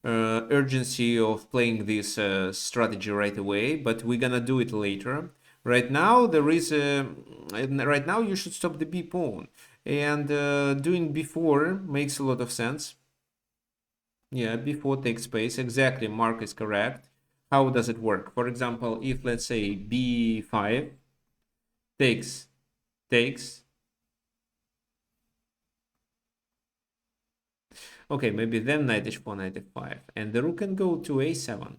urgency of playing this strategy right away, but we're gonna do it later. Right now, right now you should stop the b pawn, and doing b4 makes a lot of sense. Yeah, b4 takes space. Exactly, Mark is correct. How does it work? For example, if let's say b5 takes. Okay, maybe then knight h4, knight f5, and the rook can go to a7.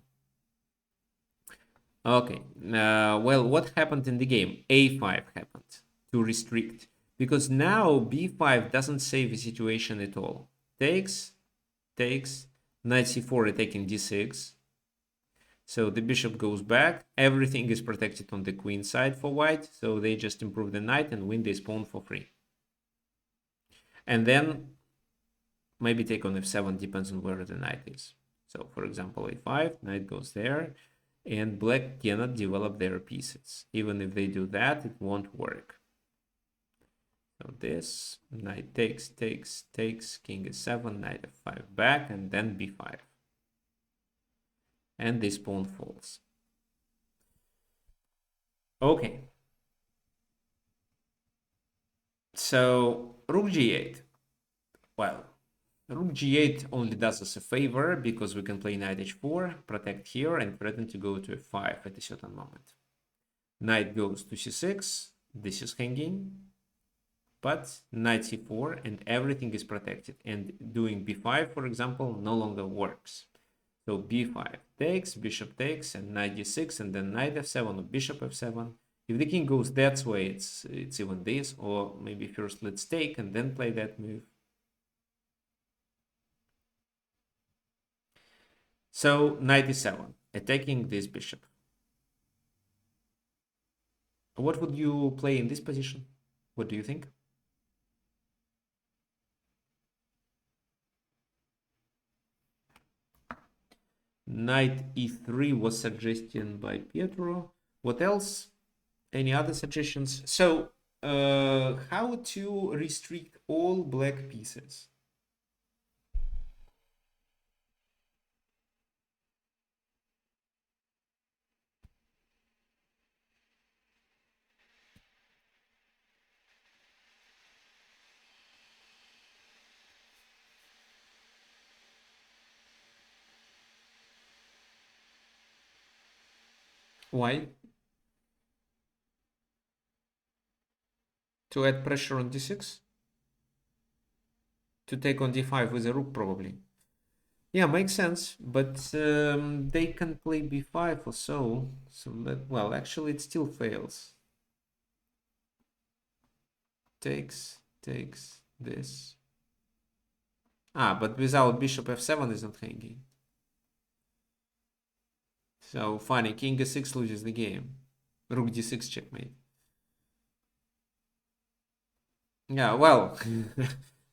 Okay, well, what happened in the game? a5 happened to restrict, because now b5 doesn't save the situation at all. Takes, knight c4 attacking d6. So the bishop goes back. Everything is protected on the queen side for white, so they just improve the knight and win this pawn for free. And then maybe take on f7, depends on where the knight is. So for example, a5, knight goes there, and black cannot develop their pieces. Even if they do that, it won't work. So this, knight takes, king e7, knight f5 back, and then b5. And this pawn falls. Okay. So rook g8. Well, rook g8 only does us a favor because we can play knight h4, protect here, and threaten to go to f5 at a certain moment. Knight goes to c6. This is hanging. But knight c4 and everything is protected. And doing b5, for example, no longer works. So b5 takes, bishop takes, and knight d6, and then knight f7 or bishop f7. If the king goes that way, it's even this, or maybe first let's take and then play that move. So knight e7, attacking this bishop. What would you play in this position? What do you think? Knight e3 was suggested by Pietro. What else? Any other suggestions? So, how to restrict all black pieces? Why? To add pressure on d6? To take on d5 with a rook, probably. Yeah, makes sense, but they can play b5 or so. So that, well, actually, it still fails. Takes this. Ah, but without bishop f7 is not hanging. So funny, king e6 loses the game. Rook d6 checkmate. Yeah, well,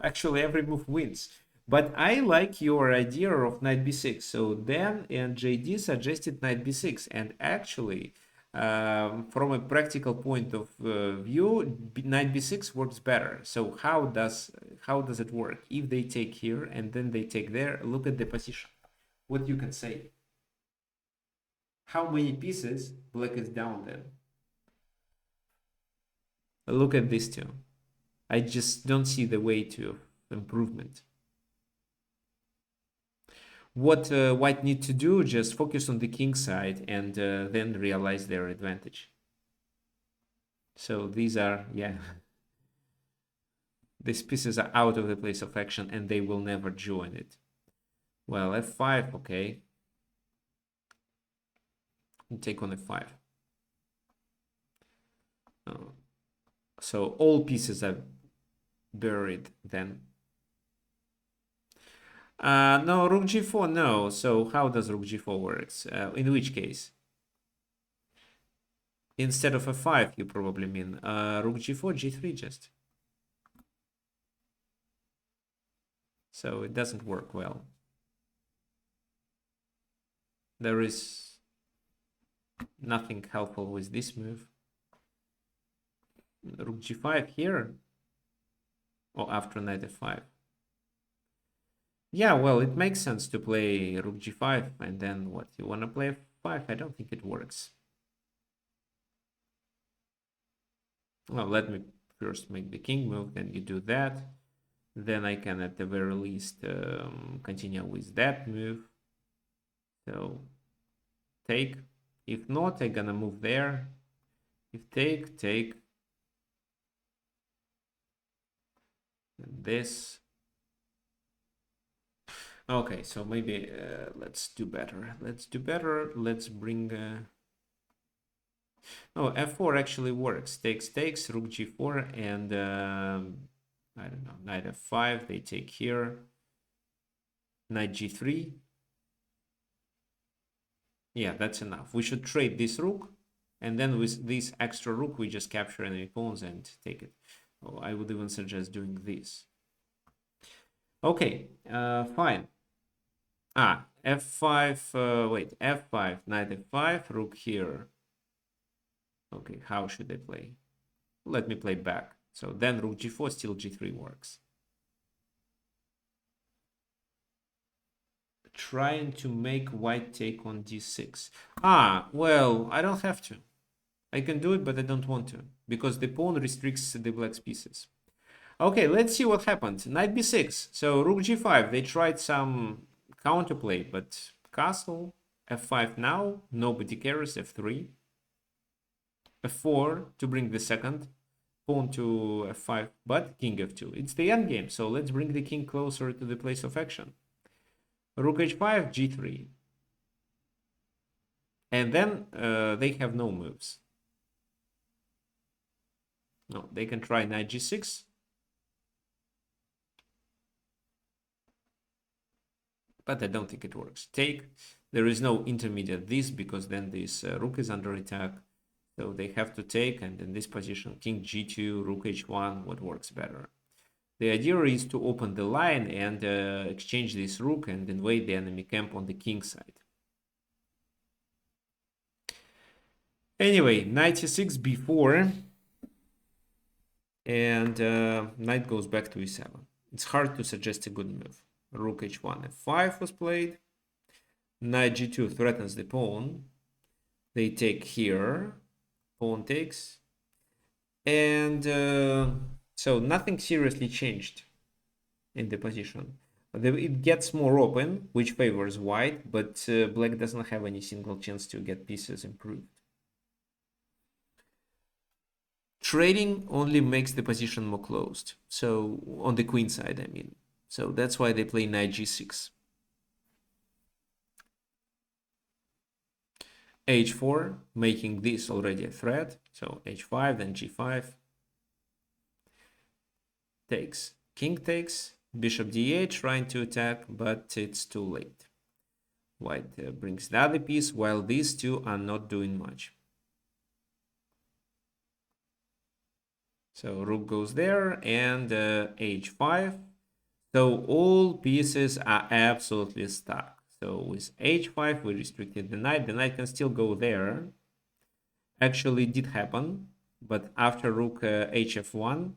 actually every move wins. But I like your idea of knight b6. So Dan and JD suggested knight b6, and actually, from a practical point of view, knight b6 works better. So how does it work? If they take here and then they take there, look at the position. What you can say? How many pieces black is down then? Look at these two. I just don't see the way to improvement. What white need to do, just focus on the king side and then realize their advantage. So these are, yeah, these pieces are out of the place of action and they will never join it. Well, f5, okay. Take on f5. So all pieces are buried then. No, rook g4, no. So how does rook g4 works? In which case? Instead of f5, you probably mean rook g4, g3 just. So it doesn't work well. There is nothing helpful with this move. Rook g5 here, or after knight f5. Yeah, well, it makes sense to play rook g5, and then what? You want to play f5? I don't think it works. Well, let me first make the king move, then you do that. Then I can, at the very least, continue with that move. So, take. If not, I'm gonna move there. If take, take. And this. Okay, so maybe let's do better. Let's do better. Let's bring... Oh, f4 actually works. Takes, rook g4, and I don't know, knight f5. They take here. Knight g3. Yeah, that's enough. We should trade this rook, and then with this extra rook, we just capture enemy pawns and take it. Oh, I would even suggest doing this. Okay, fine. Ah, f5, wait, f5, knight f5, rook here. Okay, how should I play? Let me play back. So then rook g4, still g3 works. Trying to make white take on d6. Ah, well, I don't have to. I can do it, but I don't want to, because the pawn restricts the black's pieces. Okay, let's see what happened. Knight b6. So rook g5. They tried some counterplay, but castle f5 now. Nobody cares. f3. f4 to bring the second, pawn to f5, but king f2. It's the endgame, so let's bring the king closer to the place of action. Rook h5, g3. And then they have no moves. No, they can try knight g6. But I don't think it works. Take. There is no intermediate this, because then this rook is under attack. So they have to take, and in this position, king g2, rook h1, what works better? The idea is to open the line and exchange this rook and invade the enemy camp on the king side. Anyway, knight e6 b4, and knight goes back to e7. It's hard to suggest a good move. Rook h1, f5 was played. Knight g2 threatens the pawn. They take here. Pawn takes. And so nothing seriously changed in the position. It gets more open, which favors white, but black doesn't have any single chance to get pieces improved. Trading only makes the position more closed. So on the queen side, I mean. So that's why they play knight g6. h4, making this already a threat. So h5, then g5. Takes. King takes. Bishop d8, trying to attack, but it's too late. White brings the other piece, while these two are not doing much. So rook goes there, and h5. So all pieces are absolutely stuck. So with h5, we restricted the knight. The knight can still go there. Actually, it did happen, but after rook hf1,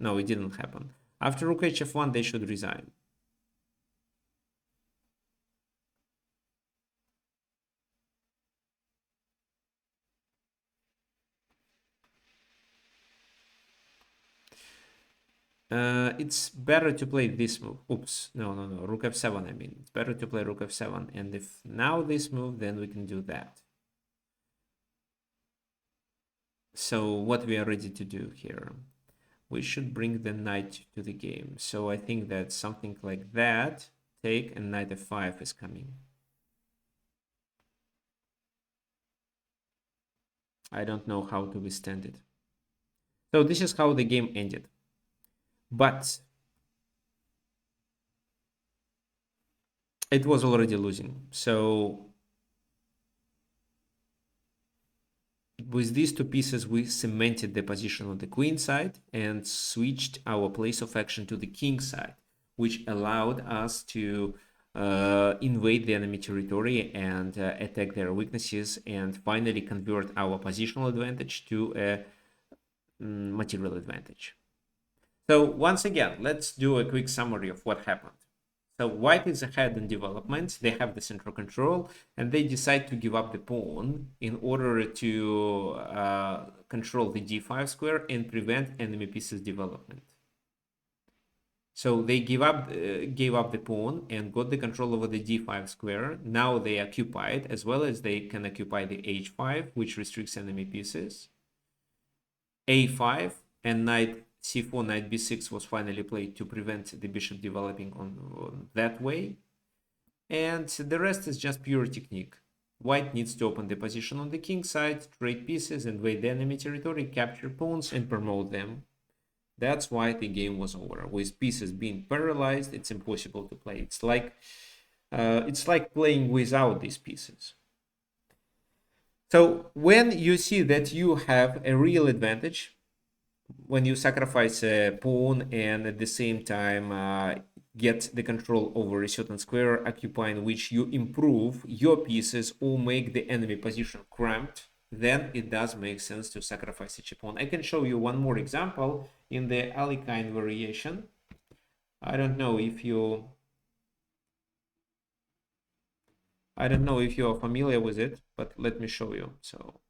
no, it didn't happen. After rook hf1, they should resign. It's better to play this move. Oops, no, rook f7, I mean. It's better to play rook f7. And if now this move, then we can do that. So what we are ready to do here? We should bring the knight to the game. So I think that something like that, take, and knight f5 is coming. I don't know how to withstand it. So this is how the game ended. But it was already losing. So with these two pieces, we cemented the position on the queen side and switched our place of action to the king side, which allowed us to invade the enemy territory and attack their weaknesses, and finally convert our positional advantage to a material advantage. So once again, let's do a quick summary of what happened. So white is ahead in development. They have the central control, and they decide to give up the pawn in order to control the d5 square and prevent enemy pieces development. So they gave up the pawn and got the control over the d5 square. Now they occupy it, as well as they can occupy the h5, which restricts enemy pieces. a5 and knight c4, knight b6 was finally played to prevent the bishop developing on that way. And the rest is just pure technique. White needs to open the position on the king side, trade pieces, invade the enemy territory, capture pawns, and promote them. That's why the game was over. With pieces being paralyzed, it's impossible to play. It's like playing without these pieces. So when you see that you have a real advantage, when you sacrifice a pawn and at the same time get the control over a certain square, occupying which you improve your pieces or make the enemy position cramped, then it does make sense to sacrifice such a pawn. I can show you one more example in the Alekhine variation. I don't know if you are familiar with it, but let me show you. So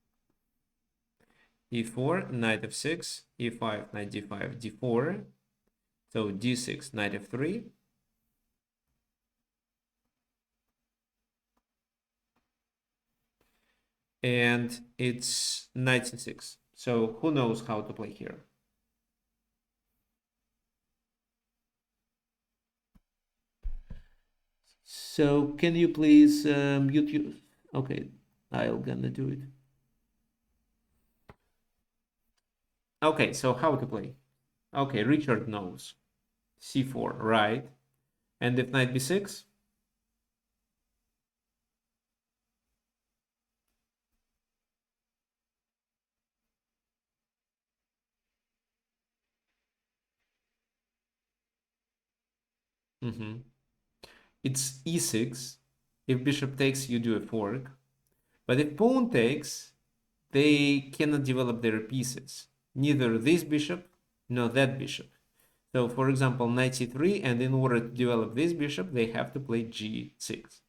e4, knight f6, e5, knight d5, d4. So d6, knight f3. and it's knight c6. So who knows how to play here? So can you please mute you? Okay, I'm gonna do it. Okay, so how to play? Okay, Richard knows. c4, right? And if knight b6? Mm-hmm. It's e6. If bishop takes, you do a fork. But if pawn takes, they cannot develop their pieces. Neither this bishop nor that bishop. So for example, knight c3, and in order to develop this bishop, they have to play g6.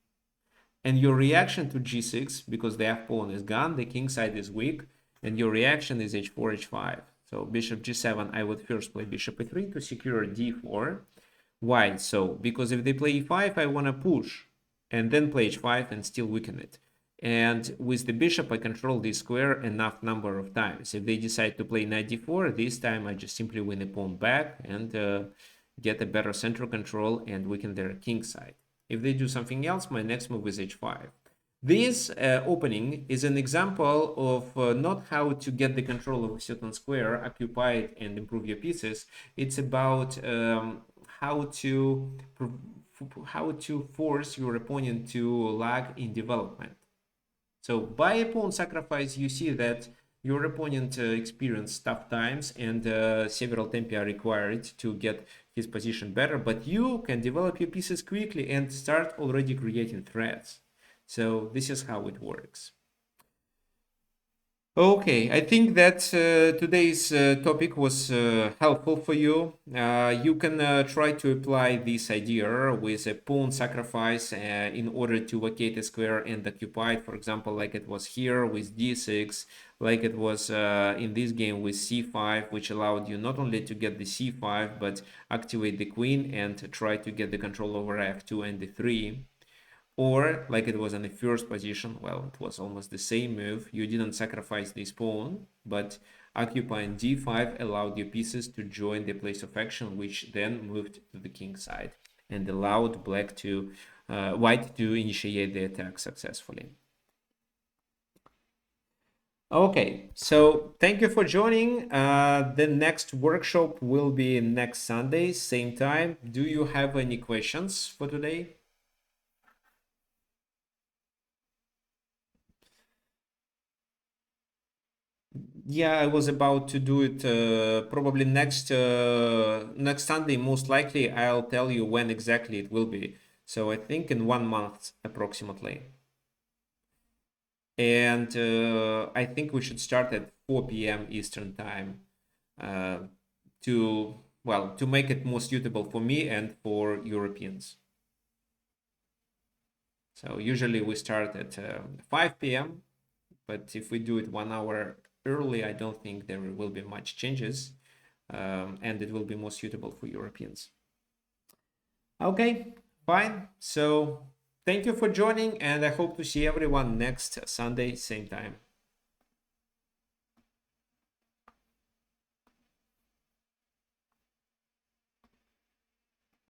And your reaction to g6, because the f pawn is gone, the king side is weak, and your reaction is h4, h5. So bishop g7, I would first play bishop e3 to secure d4. Why? So, because if they play e5, I want to push, and then play h5 and still weaken it. And with the bishop, I control this square enough number of times. If they decide to play knight d4, this time I just simply win a pawn back and get a better central control and weaken their king side. If they do something else, my next move is h5. This opening is an example of not how to get the control of a certain square, occupy it, and improve your pieces. It's about how to force your opponent to lag in development. So by a pawn sacrifice, you see that your opponent experienced tough times and several tempi are required to get his position better, but you can develop your pieces quickly and start already creating threats. So this is how it works. Okay, I think that today's topic was helpful for you. You can try to apply this idea with a pawn sacrifice in order to vacate a square and occupy it, for example, like it was here with d6, like it was in this game with c5, which allowed you not only to get the c5, but activate the queen and try to get the control over f2 and d3. Or, like it was in the first position, well, it was almost the same move. You didn't sacrifice this pawn, but occupying d5 allowed your pieces to join the place of action, which then moved to the king side and allowed white to initiate the attack successfully. Okay, so thank you for joining. The next workshop will be next Sunday, same time. Do you have any questions for today? Yeah, I was about to do it probably next Sunday. Most likely, I'll tell you when exactly it will be. So I think in 1 month approximately. And I think we should start at 4 p.m. Eastern time uh, to make it more suitable for me and for Europeans. So usually we start at 5 p.m. But if we do it 1 hour early, I don't think there will be much changes, and it will be more suitable for Europeans. Okay, fine. So thank you for joining, and I hope to see everyone next Sunday, same time.